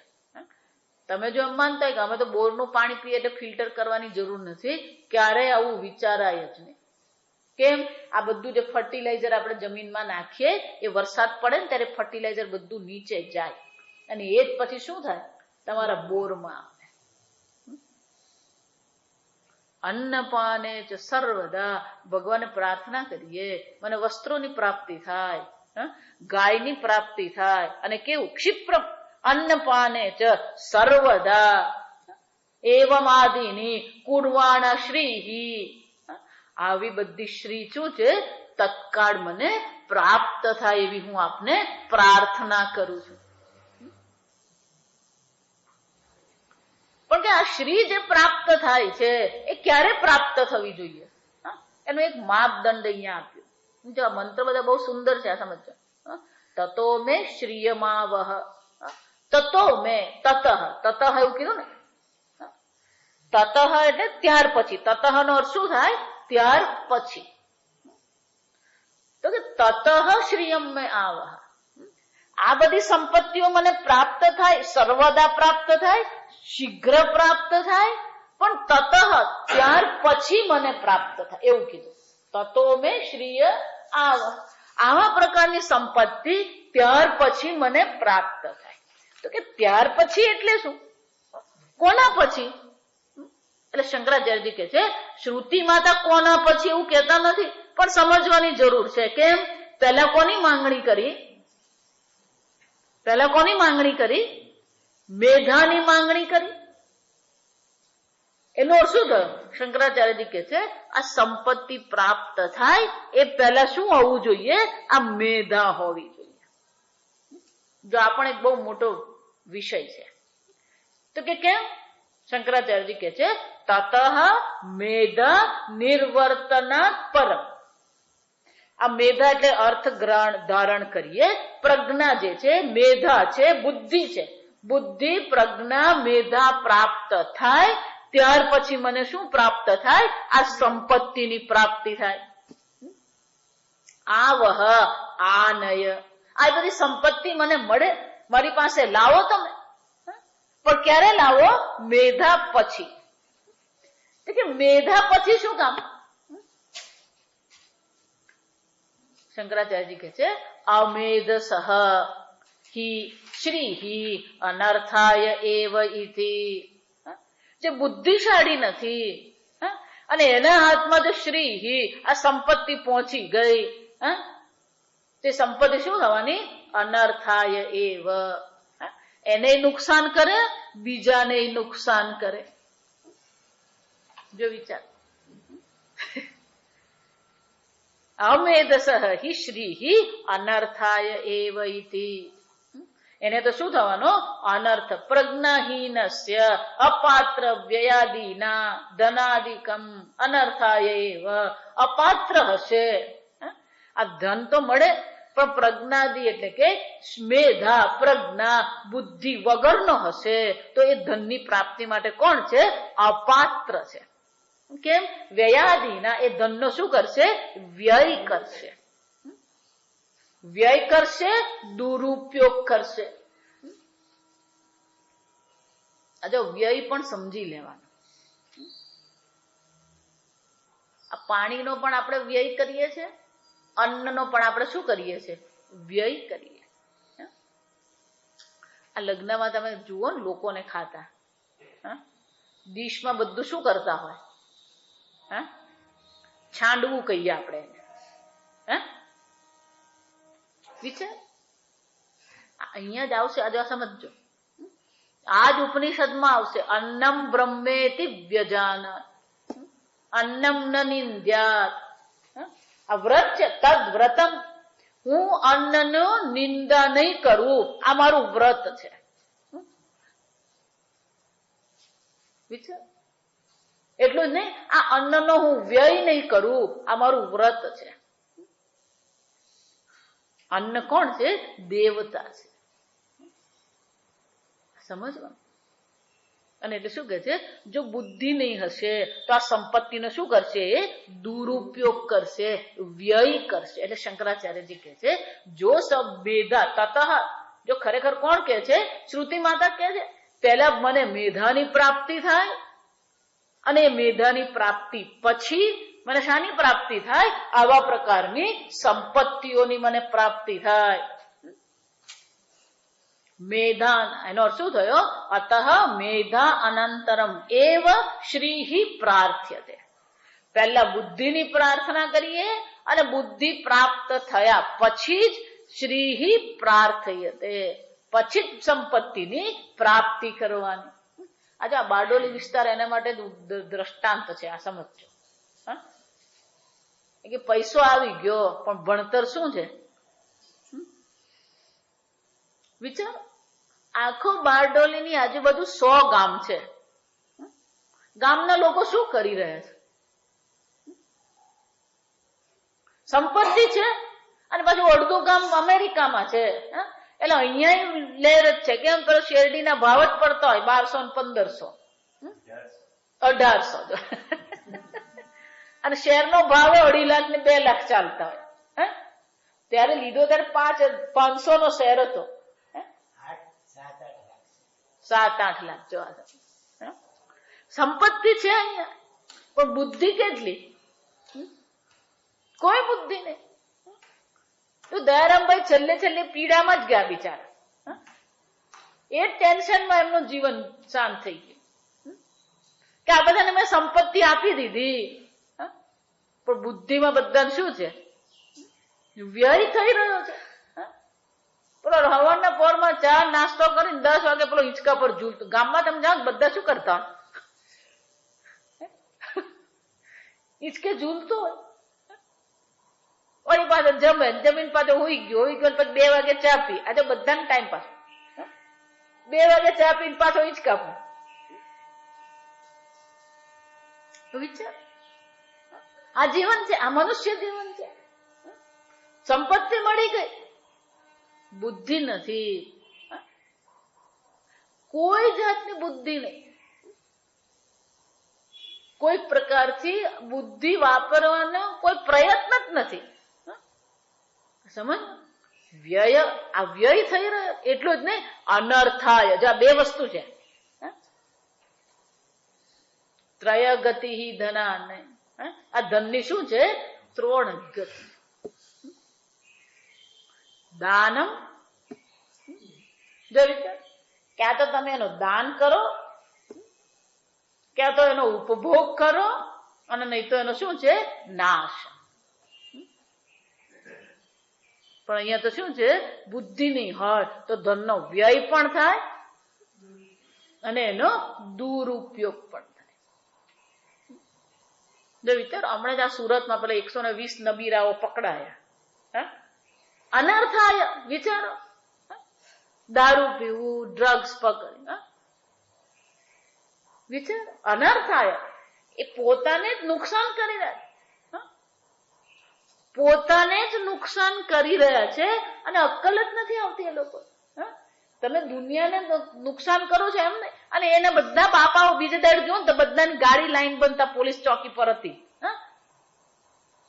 તમે જો એમ માનતા હોય કે અમે તો બોરનું પાણી પીએ એટલે ફિલ્ટર કરવાની જરૂર નથી, ક્યારેય આવું વિચારાય જ નહીં. કેમ? આ બધું જે ફર્ટિલાઇઝર આપણે જમીનમાં નાખીએ એ વરસાદ પડે ને ત્યારે ફર્ટિલાઇઝર બધું નીચે જાય અને એ જ પછી શું થાય? તમારા બોરમાં આવે. અન્નપાને ચ સર્વદા. ભગવાને પ્રાર્થના કરીએ મને વસ્ત્રોની પ્રાપ્તિ થાય, ગાયની પ્રાપ્તિ થાય. અને કેવું? ક્ષિપ્ર અન્નપાને ચ સર્વદા એવમ આદિની કુર્વાણ શ્રીહી. આવી બધી શ્રી શું છે? તત્કાળ મને પ્રાપ્ત થાય એવી હું આપને પ્રાર્થના કરું છું. પણ કે આ શ્રી જે પ્રાપ્ત થાય છે એ ક્યારે પ્રાપ્ત થવી જોઈએ? એનો એક માપદંડ અહીંયા આપ્યો. જો આ મંત્ર બધા બહુ સુંદર છે. આ સમજો. તતો મે શ્રીયમાવહ. તતો મે, તતઃ એવું કીધું ને. તતઃ એટલે ત્યાર પછી. તતઃ નો અર્થ શું થાય? ત્યાર પછી. તો કે તતઃ શ્રીયમ મે આવહ. આ બધી સંપત્તિઓ મને પ્રાપ્ત થાય, સર્વદા પ્રાપ્ત થાય, શીઘ્ર પ્રાપ્ત થાય, પણ તતઃ ત્યાર પછી મને પ્રાપ્ત થાય એવું કીધું. તતો મે શ્રીય આવહ. આવા પ્રકારની સંપત્તિ ત્યાર પછી મને પ્રાપ્ત થાય. તો કે ત્યાર પછી એટલે શું? કોના પછી? એટલે શંકરાચાર્યજી કહે છે શ્રુતિ માતા કોના પછી એવું કહેતા નથી, પણ સમજવાની જરૂર છે. કેમ? પહેલા કોની માંગણી કરી? પહેલા કોની માંગણી કરી? મેધાની માંગણી કરી. એનો અર્થ શું થયો? શંકરાચાર્યજી કહે છે આ સંપત્તિ પ્રાપ્ત થાય એ પહેલા શું હોવું જોઈએ? આ મેધા હોવી જોઈએ. જો આ પણ એક બહુ મોટો વિષય છે. તો કે કેમ? શંકરાચાર્યજી કહે છે તતઃ મેધા નિર્વર્તનાત પરમ. આ મેધા એટલે અર્થ ધારણ કરીએ. પ્રજ્ઞા જે છે, મેધા છે, બુદ્ધિ છે. બુદ્ધિ, પ્રજ્ઞા, મેધા પ્રાપ્ત થાય ત્યાર પછી મને શું પ્રાપ્ત થાય? આ સંપત્તિની પ્રાપ્તિ થાય. આવહ આનય. આ બધી સંપત્તિ મને મળે, મારી પાસે લાવો તમે. પણ ક્યારે લાવો? મેધા પછી. કે મેધા પછી શું કામ? શંકરાચાર્યજી કહે છે અમેધસહ હિ શ્રીહી અનર્થાય એવ ઇતિ. જે બુદ્ધિશાળી નથી અને એના હાથમાં જો શ્રીહી આ સંપત્તિ પહોંચી ગઈ, તે સંપત્તિ શું થવાની? અનર્થાય એવ. એને નુકસાન કરે, બીજાને નુકસાન કરે. જો વિચાર. અમેધસ હિ શ્રી અનર્થાય એવ ઇતિ. એને તો શું થવાનો? અનર્થ. પ્રજ્ઞાહીનસ્ય અપાત્ર વ્યયાદિના ધનાદિકમ અનર્થાય એવ. અપાત્ર હશે, આ ધન તો મળે પણ પ્રજ્ઞાદિ એટલે કે મેધા પ્રજ્ઞા બુદ્ધિ વગરનો હશે તો એ ધનની પ્રાપ્તિ માટે કોણ છે? અપાત્ર છે. કેમ? વ્યયાદિના એ ધનનો શું કરશે? વ્યય કરશે. વ્યય કરશે, દુરુપયોગ કરશે. આ જો વ્યય પણ સમજી લેવાનો. આ પાણીનો પણ આપણે વ્યય કરીએ છીએ, અન્નનો પણ આપણે શું કરીએ છીએ? વ્યય કરીએ. આ લગ્નમાં તમે જુઓ ને લોકોને ખાતા, ડીશમાં બધું શું કરતા હોય? છાંડવું કહીએ આપણે એને. વિચાર અહીંયા જ આવશે. આજે સમજો, આ જ ઉપનિષદમાં આવશે. અન્નમ બ્રહ્મેતિ વ્યજાન અન્નમ ન નિંદ્યાત. આ વ્રત છે, તદ વ્રતમ. હું અન્નનો નિંદા નહીં કરું, આ મારું વ્રત છે. વિચાર એટલું જ નહીં, આ અન્નનો હું વ્યય નહીં કરું, આ મારું વ્રત છે. અન્ન કોણ છે? દેવતા છે. સમજવાનું. અને એટલે શું કહે છે? જો બુદ્ધિ નહીં હશે તો આ સંપત્તિનો શું કરશે? એ દુરુપયોગ કરશે, વ્યય કરશે. એટલે શંકરાચાર્યજી કહે છે જો સબ મેધા તતઃ, જો ખરેખર કોણ કહે છે? શ્રુતિ માતા કહે છે પહેલા મને મેધાની પ્રાપ્તિ થાય અને એ મેધાની પ્રાપ્તિ પછી મને શાની પ્રાપ્તિ થાય? આવા પ્રકારની સંપત્તિઓની મને પ્રાપ્તિ થાય. મેધા એનો અર્થ શું થયો? અતઃ મેધા અનંતરમ એવ શ્રી પ્રાર્થ્યતે. પહેલા બુદ્ધિની પ્રાર્થના કરીએ અને બુદ્ધિ પ્રાપ્ત થયા પછી જ શ્રી પ્રાર્થયતે, પછી જ સંપત્તિની પ્રાપ્તિ કરવાની. આજે આ બારડોલી વિસ્તાર એના માટે દ્રષ્ટાંત છે. આ સમજો કે પૈસો આવી ગયો પણ ભણતર શું છે? વિચાર, આખો બારડોલીની આજુબાજુ 100 ગામ છે. ગામના લોકો શું કરી રહ્યા છે? સંપત્તિ છે અને પાછું અડધું ગામ અમેરિકામાં છે. એટલે અહીંયા લહેર જ છે. કેમ? પેલો શેરડીના ભાવ જ પડતા હોય 1200 ને 1500 1800 અને શેરનો ભાવ 2.5 લાખ ને 2 લાખ ચાલતા હોય. ત્યારે લીધો ત્યારે 500 નો શેર હતો. 7-8 લાખ જો સંપત્તિ છે અહીંયા. પણ બુદ્ધિ કેટલી? કોઈ બુદ્ધિ નહીં. તો દયારામભાઈ છેલ્લે પીડામાં જ ગયા બિચારા. એ ટેન્શનમાં એમનું જીવન શાંત થઈ ગયું કે આ બધાને મેં સંપત્તિ આપી દીધી પણ બુદ્ધિમાં બધાને શું છે? વ્યય થઈ રહ્યો છે. પેલો હવારના પોરમાં ચા નાસ્તો કરીને 10 વાગે પેલો હિંચકા પર ઝૂલતો. ગામમાં તમે જાઓ બધા શું કરતા? હિંચકે ઝૂલતો હોય. વળી પાછો જમે, જમીન પાછો હોઈ ગયો પછી 2 વાગે ચા પી. આજે બધાને ટાઈમ પાસ. 2 વાગે ચા પીને પાછો હિંચકા પર. વિચાર, આ જીવન છે, આ મનુષ્ય જીવન છે. સંપત્તિ મળી ગઈ, બુદ્ધિ નથી. કોઈ જાતની બુદ્ધિ નહીં. કોઈ પ્રકારથી બુદ્ધિ વાપરવાનો કોઈ પ્રયત્ન જ નથી. સમજ? વ્યય, આ વ્યય થઈ રહ્યો. એટલું જ નહીં, અનર્થાય. જો આ 2 વસ્તુ છે. ત્રય ગતિ ધના. આ ધનની શું છે? 3 ગતિ. દાનમ, જો વિચાર, ક્યાં તો તમે એનો દાન કરો, ક્યાં તો એનો ઉપભોગ કરો, અને નહીં તો એનો શું છે? નાશ. પણ અહીંયા તો શું છે? બુદ્ધિ નહીં હોય તો ધનનો વ્યય પણ થાય અને એનો દુરુપયોગ પણ થાય. જો વિચારો, હમણાં જ આ સુરતમાં પેલા 120 નબીરાઓ પકડાયા, અનર્થ આયા. વિચારો, દારૂ પીવું, ડ્રગ્સ પકડી, વિચારો અનર્થ આયા. એ પોતાને જ નુકસાન કરી રહ્યા, પોતાને જ નુકસાન કરી રહ્યા છે અને અક્કલ જ નથી આવતી એ લોકો. તમે દુનિયાને નુકસાન કરો છો એમ નહીં. અને એના બધા બાપાઓ બીજે દાડે જો તો બધાની ગાડી લાઈન બનતા પોલીસ ચોકી પર હતી.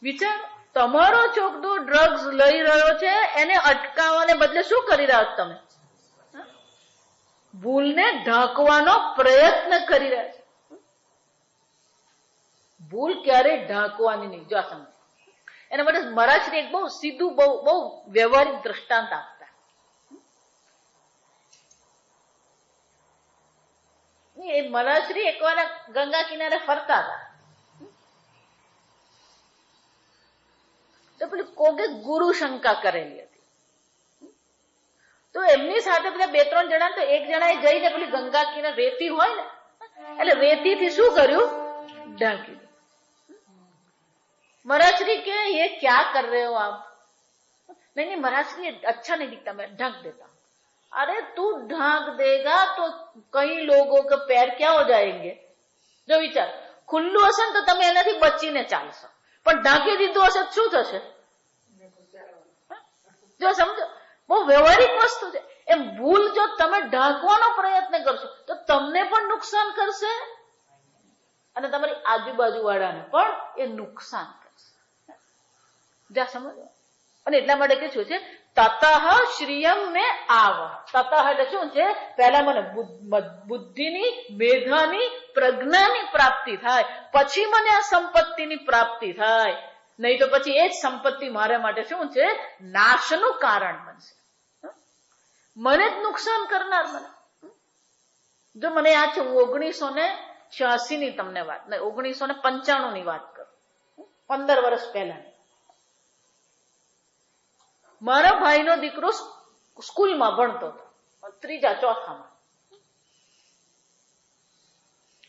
વિચારો, તમારો છોકરો ડ્રગ્સ લઈ રહ્યો છે, એને અટકાવવાને બદલે શું કરી રહ્યા છો તમે? ભૂલને ઢાંકવાનો પ્રયત્ન કરી રહ્યા છે. ભૂલ ક્યારેય ઢાંકવાની નહીં. જો સમજ, એના માટે મહારાજશ્રી એક બહુ સીધું બહુ વ્યવહારિક દ્રષ્ટાંત આપતા. એ મહારાજશ્રી એકવાર ગંગા કિનારે ફરતા હતા, તો પેલી કોકે ગુરુ શંકા કરેલી હતી. તો એમની સાથે પેલા 2-3 જણા, તો એક જણાએ જઈને પેલી ગંગા કિનારે રેતી હોય ને, એટલે રેતીથી શું કર્યું? ઢાંકી દીધું. महाराज के ये क्या कर रहे हो आप? नहीं नहीं महाराज ये अच्छा नहीं दिखता, मैं ढक देता हूं. अरे तू ढक देगा तो कई लोगों के पैर क्या हो जाएंगे? जो विचार खुल्लू हશે ને તો તમે એનાથી બચીને ચાલશો, પણ ઢાંકી દીધું હશે શું થશે? જો સમજો, બહુ વ્યવહારિક વસ્તુ છે. એમ ભૂલ જો તમે ઢાંકવાનો પ્રયત્ન કરશો તો તમને પણ નુકસાન કરશે અને તમારી આજુબાજુ વાળાને પણ એ નુકસાન કરશે. જા સમજો. અને એટલા માટે કે શું છે, તતઃ શ્રિયમ ને આવ. તતઃ એટલે શું છે? પહેલા મને બુદ્ધિની, મેધાની, પ્રજ્ઞાની પ્રાપ્તિ થાય, પછી મને આ સંપત્તિની પ્રાપ્તિ થાય. નહીં તો પછી એ જ સંપત્તિ મારા માટે શું છે? નાશનું કારણ બનશે, મને જ નુકસાન કરનાર. મને જો મને યાદ છે, 1986 ની તમને વાત, 1995 ની વાત કરું, 15 વર્ષ પહેલા. મારા ભાઈનો દીકરો સ્કૂલમાં ભણતો હતો, 3જા-4થામાં,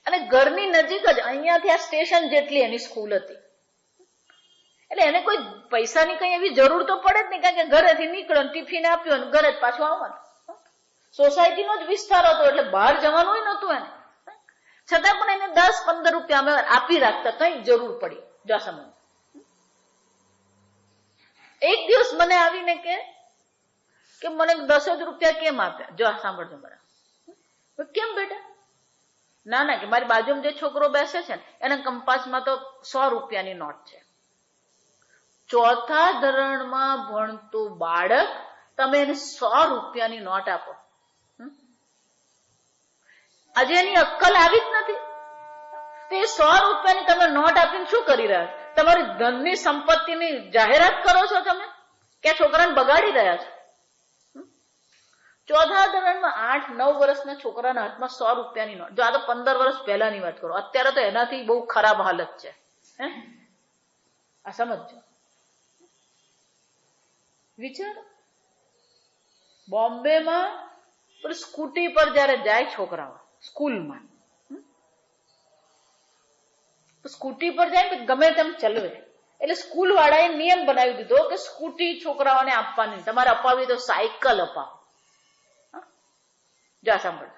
અને ઘરની નજીક જ અહીંયાથી આ સ્ટેશન જેટલી એની સ્કૂલ હતી. એટલે એને કોઈ પૈસાની કઈ એવી જરૂર તો પડે જ નહીં, કારણ કે ઘરેથી નીકળ્યો, ટિફિન આપ્યો અને ઘરે જ પાછું આવવાનું. સોસાયટીનો જ વિસ્તાર હતો એટલે બહાર જવાનું નહોતું એને. છતાં પણ એને 10-15 રૂપિયા અમે આપી રાખતા, કઈ જરૂર પડી. જો સમજ. એક દિવસ મને આવીને કે મને 10 જ રૂપિયા કેમ આપ્યા? જો સાંભળજો બરાબર. કેમ બેટા? ના કે મારી બાજુમાં જે છોકરો બેસે છે ને એના કંપાસમાં તો 100 રૂપિયાની નોટ છે. 4થા ધોરણમાં ભણતું બાળક, તમે એને 100 રૂપિયાની નોટ આપો? આજે એની અક્કલ આવી જ નથી. તો એ 100 રૂપિયાની તમે નોટ આપીને શું કરી રહ્યા છો? તમારી ધનની સંપત્તિની જાહેરાત કરો છો તમે, કે છોકરાને બગાડી રહ્યા છો? 4થા ધોરણમાં 8-9 વર્ષના છોકરાના હાથમાં 100 રૂપિયાની નોટ. જો આ તો 15 વર્ષ પહેલાની વાત કરો, અત્યારે તો એનાથી બહુ ખરાબ હાલત છે. આ સમજો. વિચાર, બોમ્બેમાં સ્કૂટી પર જયારે જાય છોકરાઓ સ્કૂલમાં, સ્કૂટી પર જાય ગમે તેમ ચલવે, એટલે સ્કૂલ વાળાએ નિયમ બનાવી દીધો કે સ્કૂટી છોકરાઓને આપવાની, તમારે અપાવી તો સાયકલ અપાવો. જા સાંભળ.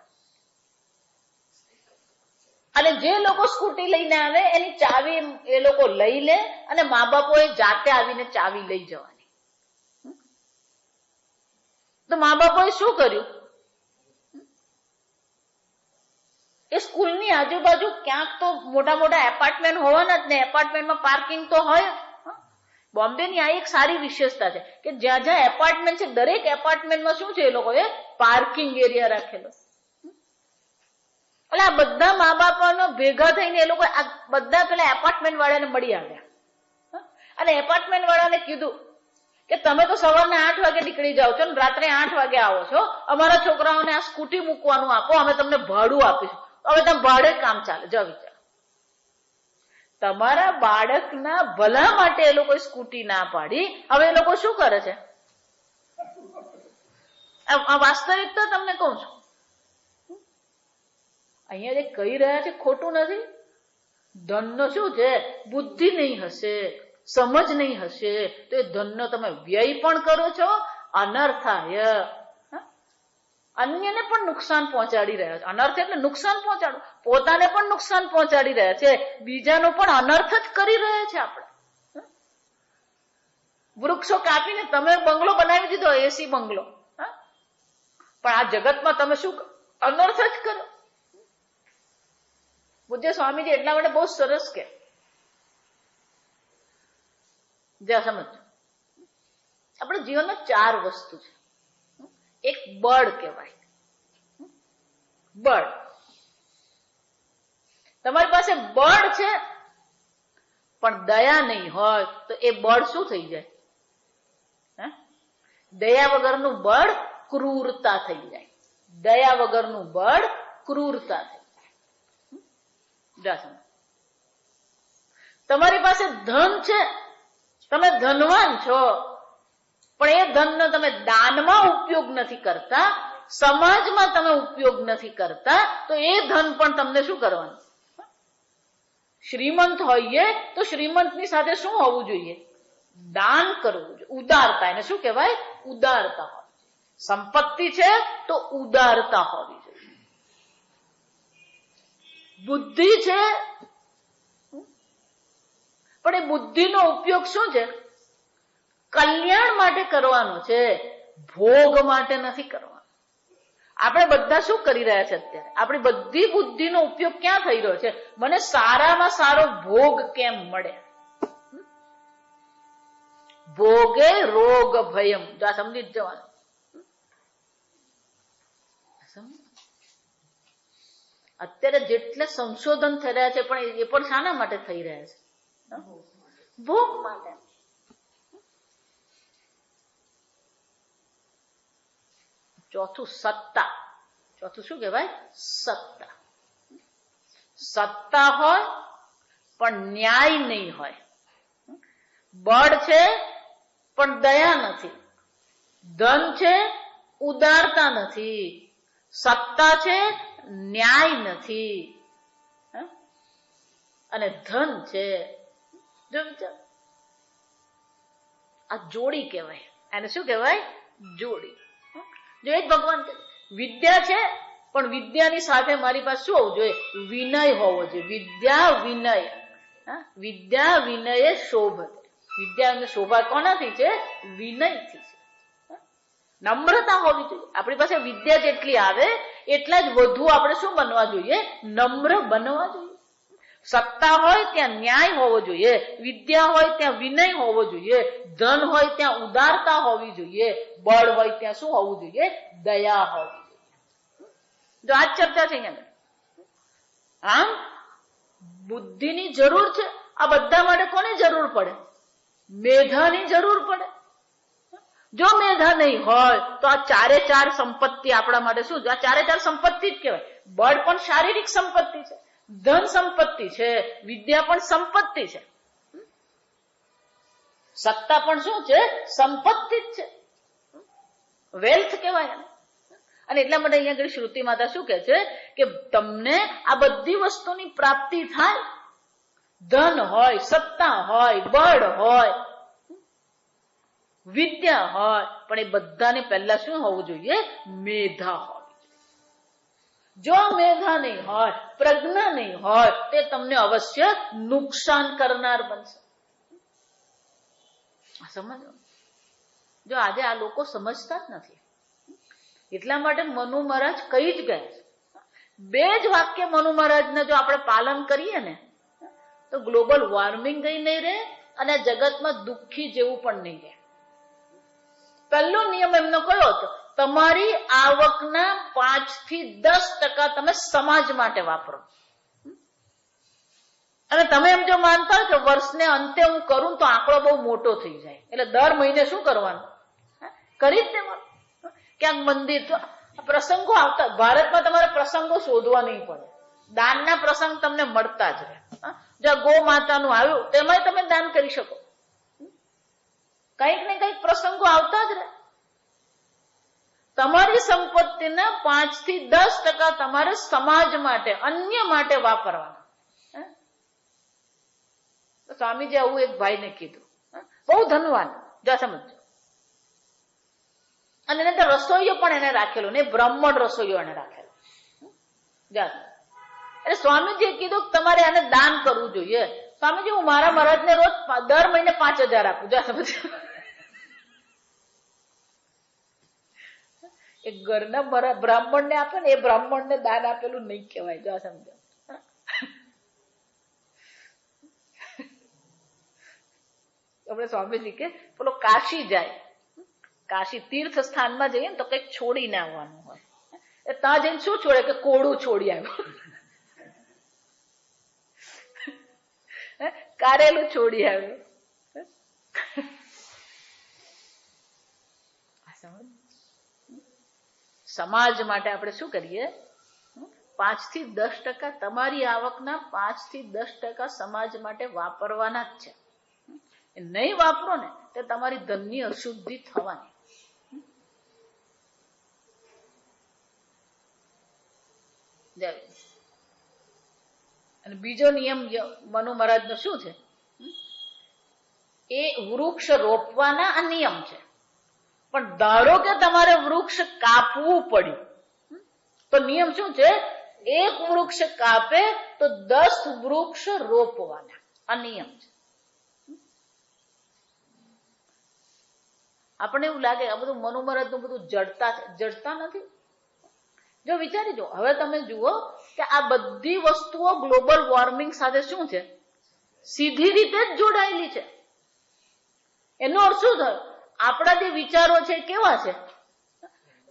અને જે લોકો સ્કૂટી લઈને આવે એની ચાવી એ લોકો લઈ લે અને મા બાપોએ જાતે આવીને ચાવી લઈ જવાની. તો મા બાપોએ શું કર્યું? એ સ્કૂલની આજુબાજુ ક્યાંક તો મોટા મોટા એપાર્ટમેન્ટ હોવાના જ ને, એપાર્ટમેન્ટમાં પાર્કિંગ તો હોય. બોમ્બેની આ એક સારી વિશેષતા છે કે જ્યાં જ્યાં એપાર્ટમેન્ટ છે દરેક એપાર્ટમેન્ટમાં શું છે, એ લોકોએ પાર્કિંગ એરિયા રાખેલો. એટલે આ બધા મા બાપનો ભેગા થઈને એ લોકો આ બધા પેલા એપાર્ટમેન્ટ વાળાને મળી આવ્યા અને એપાર્ટમેન્ટ વાળાને કીધું કે તમે તો સવારના 8 વાગે નીકળી જાઓ છો ને રાત્રે 8 વાગે આવો છો, અમારા છોકરાઓને આ સ્કૂટી મૂકવાનું આપો, અમે તમને ભાડું આપીશું. હવે તમે ભાડે કામ ચાલે. જો વિચાર, તમારા બાળકના ભલા માટે એ લોકો સ્કૂટી ના પાડી, હવે એ લોકો શું કરે છે? આ વાસ્તવિકતા તમને કહું છું. અહીંયા જે કહી રહ્યા છે ખોટું નથી. ધનનો શું છે? બુદ્ધિ નહીં હશે, સમજ નહીં હશે તો એ ધનનો તમે વ્યય પણ કરો છો, અનર્થાય, અન્યને પણ નુકસાન પહોંચાડી રહ્યા છે. અનર્થ એટલે નુકસાન પહોંચાડવું, પોતાને પણ નુકસાન પહોંચાડી રહ્યા છે, બીજાનો પણ અનર્થ જ કરી રહ્યા છે આપણે. વૃક્ષો કાપીને તમે બંગલો બનાવી દીધો, એસી બંગલો, પણ આ જગતમાં તમે શું અનર્થ જ કરો. પૂજ્ય સ્વામીજી એટલા માટે બહુ સરસ કે જ્યાં સમજ, આપણે જીવનમાં 4 વસ્તુ છે. એક બળ કહેવાય, બળ. તમારી પાસે બળ છે પણ દયા નહીં હોય તો એ બળ શું થઈ જાય? દયા વગરનું બળ ક્રૂરતા થઈ જાય. દયા વગરનું બળ ક્રૂરતા થઈ જાય. તમારી પાસે ધન છે, તમે ધનવાન છો, પણ એ ધનનો તમે દાનમાં ઉપયોગ નથી કરતા, સમાજમાં તમે ઉપયોગ નથી કરતા, તો એ ધન પણ તમને શું કરવાનું? શ્રીમંત હોઈએ તો શ્રીમંતની સાથે શું હોવું જોઈએ? દાન કરવું જોઈએ, ઉદારતા. એને શું કહેવાય? ઉદારતા હોવી જોઈએ. સંપત્તિ છે તો ઉદારતા હોવી જોઈએ. બુદ્ધિ છે પણ એ બુદ્ધિનો ઉપયોગ શું છે? કલ્યાણ માટે કરવાનો છે, ભોગ માટે નથી કરવાનો. આપણે બધા શું કરી રહ્યા છે અત્યારે? આપણી બધી બુદ્ધિનો ઉપયોગ ક્યાં થઈ રહ્યો છે? મને સારામાં સારો ભોગ કેમ મળે? ભોગે રોગ ભયમ. જો આ સમજી જ જવાનું. અત્યારે જેટલે સંશોધન થઈ રહ્યા છે પણ એ પણ શાના માટે થઈ રહ્યા છે? ભોગ માટે. ચોથું સત્તા. ચોથું શું કહેવાય? સત્તા. સત્તા હોય પણ ન્યાય નહીં હોય. બળ છે પણ દયા નથી. ધન છે, ઉદારતા નથી. સત્તા છે, ન્યાય નથી. અને ધન છે, જો વિચાર, આ જોડી કહેવાય. એને શું કહેવાય? જોડી. જો એ જ ભગવાન વિદ્યા છે પણ વિદ્યાની સાથે મારી પાસે શું હોવું જોઈએ? વિનય હોવો જોઈએ. વિદ્યા વિનય. વિદ્યા વિનયે શોભતે. વિદ્યા અને શોભા કોનાથી છે? વિનયથી છે. નમ્રતા હોવી જોઈએ. આપણી પાસે વિદ્યા જેટલી આવે એટલા જ વધુ આપણે શું બનવા જોઈએ? નમ્ર બનવા જોઈએ. સત્તા હોય ત્યાં ન્યાય હોવો જોઈએ, વિદ્યા હોય ત્યાં વિનય હોવો જોઈએ, ધન હોય ત્યાં ઉદારતા હોવી જોઈએ, બળ હોય ત્યાં શું હોવું જોઈએ? દયા હોવી જોઈએ. જો આ જ ચર્ચા છે અહીંયા. આમ બુદ્ધિની જરૂર છે. આ બધા માટે કોની જરૂર પડે? મેધાની જરૂર પડે. જો મેધા નહીં હોય તો આ 4 સંપત્તિ આપણા માટે શું? આ 4 સંપત્તિ જ કહેવાય. બળ પણ શારીરિક સંપત્તિ છે, ધન સંપત્તિ છે, વિદ્યા પણ સંપત્તિ છે, સત્તા પણ શું છે? સંપત્તિ જ છે, વેલ્થ કહેવાય. અને એટલા માટે અહીંયા આગળ શ્રુતિ માતા શું કહે છે કે તમને આ બધી વસ્તુની પ્રાપ્તિ થાય. ધન હોય, સત્તા હોય, બળ હોય, વિદ્યા હોય, પણ એ બધાને પહેલા શું હોવું જોઈએ? મેધા હોવી જોઈએ. જો મેધા નહીં હોય, પ્રજ્ઞા નહીં હોય, તે તમને અવશ્ય નુકસાન કરનાર બનશે. સમજો. જો આજે આ લોકો સમજતા જ નથી. એટલા માટે મનુ મહારાજ કહી જ ગયા છે. 2 જ વાક્ય મનુ મહારાજને જો આપણે પાલન કરીએ ને તો ગ્લોબલ વોર્મિંગ કઈ નહીં રહે અને જગતમાં દુઃખી જેવું પણ નહીં રહે. પહેલો નિયમ એમનો કયો હતો? તમારી આવકના 5 થી 10% તમે સમાજ માટે વાપરો. અને તમે એમ જો માનતા હોય કે વર્ષને અંતે હું કરું તો આંકડો બહુ મોટો થઈ જાય એટલે દર મહિને શું કરવાનું? કરી જ દેવાનું. ક્યાંક મંદિર પ્રસંગો આવતા, ભારતમાં તમારે પ્રસંગો શોધવા નહીં પડે. દાનના પ્રસંગ તમને મળતા જ રહે. જો ગો માતાનું આવ્યું તેમાં તમે દાન કરી શકો. કંઈક ને કંઈક પ્રસંગો આવતા જ રહે. તમારી સંપત્તિના 5 થી 10% તમારે સમાજ માટે, અન્ય માટે વાપરવાના. સ્વામીજી આવું એક ભાઈને કીધું, બહુ ધનવાન, જા સમજો. અને એને તો રસોઈયો પણ એને રાખેલો ને, બ્રાહ્મણ રસોઈયો એને રાખેલો. જા એટલે સ્વામીજીએ કીધું કે તમારે આને દાન કરવું જોઈએ. સ્વામીજી હું મારા મહારાજને રોજ દર મહિને 5,000 આપું. જા સમજો. એ ઘરના બ્રાહ્મણ ને આપે ને એ બ્રાહ્મણ ને દાન આપેલું નહીં કહેવાય. જો સમજો. આપણે સ્વામીજી કે પેલો કાશી જાય, કાશી તીર્થ સ્થાનમાં જઈએ ને તો કઈક છોડીને આવવાનું હોય. ત્યાં જઈને શું છોડે કે કોળું છોડી આવ્યું, કારેલું છોડી આવ્યું. સમાજ માટે આપણે શું કરીએ? 5 થી 10% તમારી આવકના 5 થી 10% સમાજ માટે વાપરવાના જ છે. નહીં વાપરો ને તે તમારી ધનની અશુદ્ધિ થવાની. અને બીજો નિયમ મનુ મહારાજ નો શું છે? એ વૃક્ષ રોપવાના આ નિયમ છે. પણ ધારો કે તમારે વૃક્ષ કાપવું પડ્યું તો નિયમ શું છે? 1 વૃક્ષ કાપે તો 10 વૃક્ષ રોપવાના. આ નિયમ છે. આપણને એવું લાગે આ બધું મનુ મહારાજ નું બધું જડતા નથી. જો વિચારી જો, હવે તમે જુઓ કે આ બધી વસ્તુઓ ગ્લોબલ વોર્મિંગ સાથે શું છે? સીધી રીતે જ જોડાયેલી છે. એનો અર્થ શું થયો? આપણા જે વિચારો છે કેવા છે?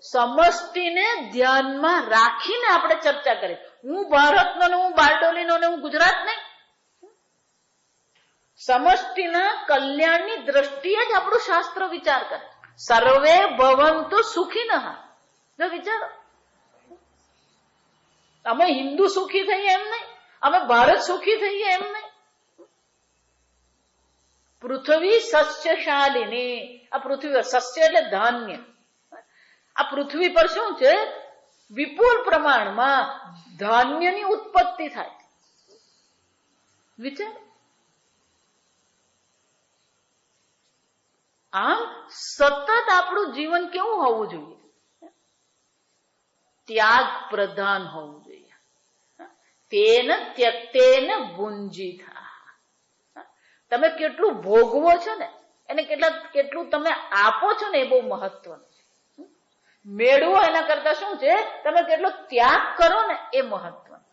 સમષ્ટિને ધ્યાનમાં રાખીને આપણે ચર્ચા કરી. હું ભારતનો ને હું બારડોલીનો ને હું ગુજરાત નહીં. સમષ્ટિના કલ્યાણની દ્રષ્ટિએ જ આપણું શાસ્ત્ર વિચાર કરે. સર્વે ભવંતુ સુખિનઃ. જો વિચારો, અમે હિન્દુ સુખી થઈએ એમ નહીં, અમે ભારત સુખી થઈએ એમ નહીં. પૃથ્વી સસ્યશાલિની. આ પૃથ્વી પર સસ્ય એટલે ધાન્ય. આ પૃથ્વી પર શું છે? વિપુલ પ્રમાણમાં ધાન્યની ઉત્પત્તિ થાય. વિચાર. આમ સતત આપણું જીવન કેવું હોવું જોઈએ? ત્યાગ પ્રધાન હોવું જોઈએ. તેન ત્યક્તેન ભુંજીથા. તમે કેટલું ભોગવો છો ને એને કેટલું તમે આપો છો ને એ બહુ મહત્વનું છે. મેળવો એના કરતા શું છે? તમે કેટલો ત્યાગ કરો ને એ મહત્વનું.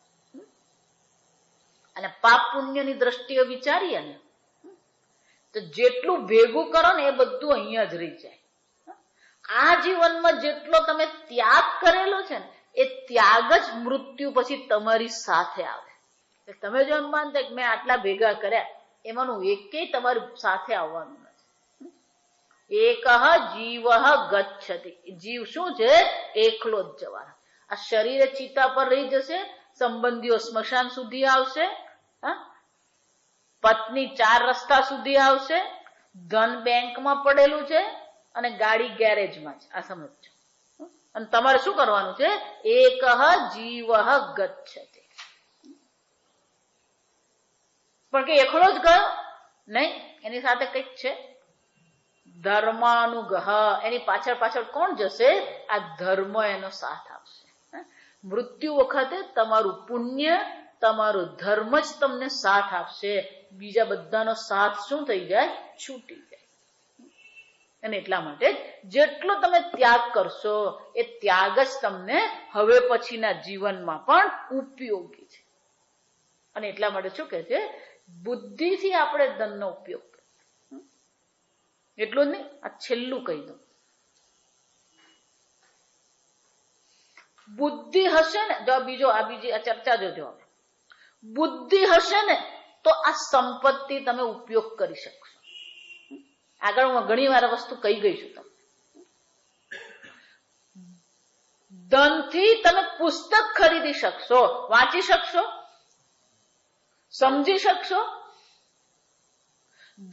અને પાપ પુણ્યની દ્રષ્ટિએ વિચારીએ ને તો જેટલું ભેગું કરો ને એ બધું અહીંયા જ રહી જાય. આ જીવનમાં જેટલો તમે ત્યાગ કરેલો છે ને એ ત્યાગ જ મૃત્યુ પછી તમારી સાથે આવે. તમે જો એમ માનતા કે મેં આટલા ભેગા કર્યા, એમાંનું એકેય તમારી સાથે આવવાનું નથી. એકઃ જીવ ગચ્છતિ. જીવ શું છે? એકલો જ જવાનો. આ શરીરે ચિતા પર રહી જશે, સંબંધીઓ સ્મશાન સુધી આવશે, પત્ની 4 રસ્તા સુધી આવશે, ધન બેંકમાં પડેલું છે અને ગાડી ગેરેજમાં છે. આ સમજો. અને તમારે શું કરવાનું છે? એકઃ જીવ ગચ્છતિ. પણ કે એકલો જ ગયો નહીં, એની સાથે કંઈક છે. ધર્માનુગહ. એની પાછળ કોણ જશે? આ ધર્મ એનો સાથ આપશે. મૃત્યુ વખતે તમારું પુણ્ય, તમારો ધર્મ જ તમને સાથ આપશે. બીજા બધાનો સાથ શું થઈ જાય? છૂટી જાય. અને એટલા માટે જેટલો તમે ત્યાગ કરશો એ ત્યાગ જ તમને હવે પછીના જીવનમાં પણ ઉપયોગી છે. અને એટલા માટે શું કહે છે? બુદ્ધિથી આપણે ધનનો ઉપયોગ કરીએ. એટલું જ નહીં, આ છેલ્લું કહી દઉં. બુદ્ધિ હશે ને, જો બીજી આ ચર્ચા જોજો. બુદ્ધિ હશે ને તો આ સંપત્તિ તમે ઉપયોગ કરી શકશો. આગળ હું ઘણી વાર વસ્તુ કહી ગઈ છું. તમે ધનથી તમે પુસ્તક ખરીદી શકશો, વાંચી શકશો, સમજી શકશો.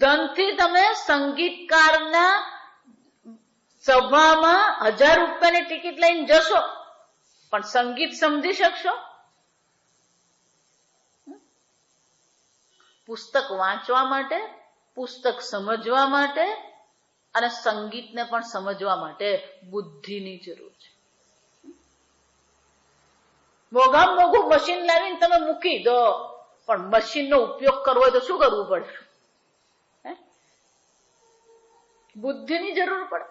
ધનથી તમે સંગીતકારના સભામાં 1000 રૂપિયાની ટિકિટ લઈને જશો પણ સંગીત સમજી શકશો? પુસ્તક વાંચવા માટે, પુસ્તક સમજવા માટે અને સંગીતને પણ સમજવા માટે બુદ્ધિની જરૂર છે. મોઘામાં મોઘું મશીન લાવીને તમે મૂકી દો, પણ મશીનનો ઉપયોગ કરવો હોય તો શું કરવું પડે? બુદ્ધિની જરૂર પડે.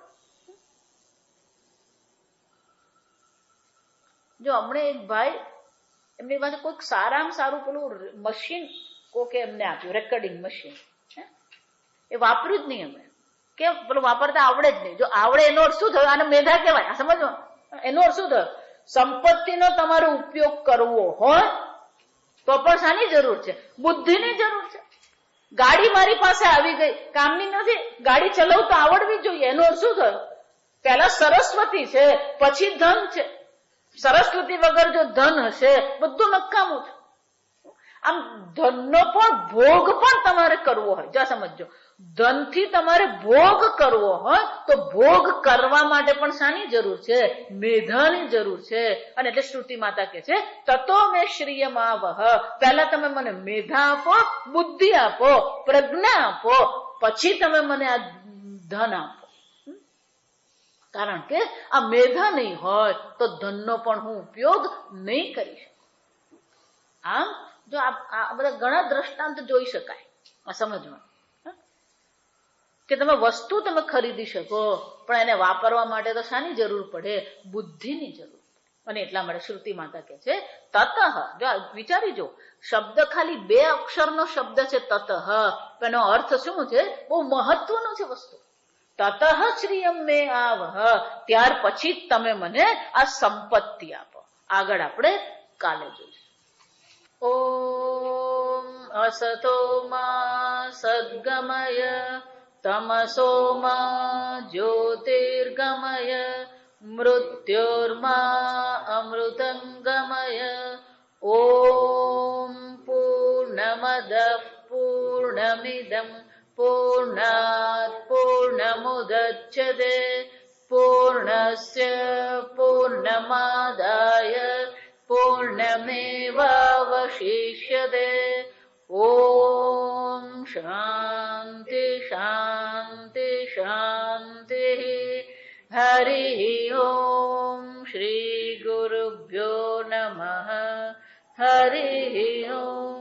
જો હમણાં એક ભાઈ, એમની પાસે કોઈક સારામાં સારું પેલું મશીન કોકે એમને આપ્યું, રેકોર્ડિંગ મશીન. એ વાપર્યું જ નહીં એમણે. કેમ? પેલું વાપરતા આવડે જ નહીં. જો આવડે એનો અર્થ શું થયો? આને મેધા કહેવાય. આ સમજો, એનો અર્થ શું થયો? સંપત્તિનો તમારો ઉપયોગ કરવો હોય તો પણ શાની જરૂર છે? બુદ્ધિની જરૂર છે. ગાડી મારી પાસે આવી ગઈ, કામની નથી, ગાડી ચલાવતા આવડવી જોઈએ. એનો અર્થ શું થયો? પહેલા સરસ્વતી છે, પછી ધન છે. સરસ્વતી વગર જો ધન હશે, બધું નકામું છે. આમ ધનનો પણ ભોગ પણ તમારે કરવો હોય, જા સમજો, ધનથી તમારે ભોગ કરવો હોય તો ભોગ કરવા માટે પણ શાની જરૂર છે? મેધાની જરૂર છે. અને એટલે શ્રુતિ માતા કે છે, તતો મેં શ્રિયમાવહ, પહેલા તમે મને મેધા આપો, બુદ્ધિ આપો, પ્રજ્ઞા આપો, પછી તમે મને આ ધન આપો. કારણ કે આ મેધા નહીં હોય તો ધનનો પણ હું ઉપયોગ નહીં કરી શકું. આમ જો આ બધા ઘણા દ્રષ્ટાંત જોઈ શકાય આ સમજમાં, કે તમે વસ્તુ તમે ખરીદી શકો, પણ એને વાપરવા માટે તો શાની જરૂર પડે? બુદ્ધિની જરૂર. અને એટલા માટે શ્રુતિ માતા કે છે તતઃ. જો વિચારી જો, શબ્દ ખાલી 2 અક્ષરનો શબ્દ છે તતઃ, એનો અર્થ શું છે? બહુ મહત્વનો છે વસ્તુ. તતઃ શ્રિયમ મે આવહ, ત્યાર પછી તમે મને આ સંપત્તિ આપો. આગળ આપણે કાલે જોઈશું. ઓમ અસતો મા સદ્ગમય તમસો મા જ્યોતિર્ગમય મૃત્યોર્મા અમૃતંગમય. ઓમ પૂર્ણમદ પૂર્ણમિદં પૂર્ણાત પૂર્ણમુદચ્યતે પૂર્ણસ્ય પૂર્ણમાદાય પૂર્ણમેવાવશિષ્યતે. ઓમ શાંતિ શાંતિ શાંતિ. હરિ ઓમ શ્રી ગુરુભ્યો નમઃ. હરિ ઓમ.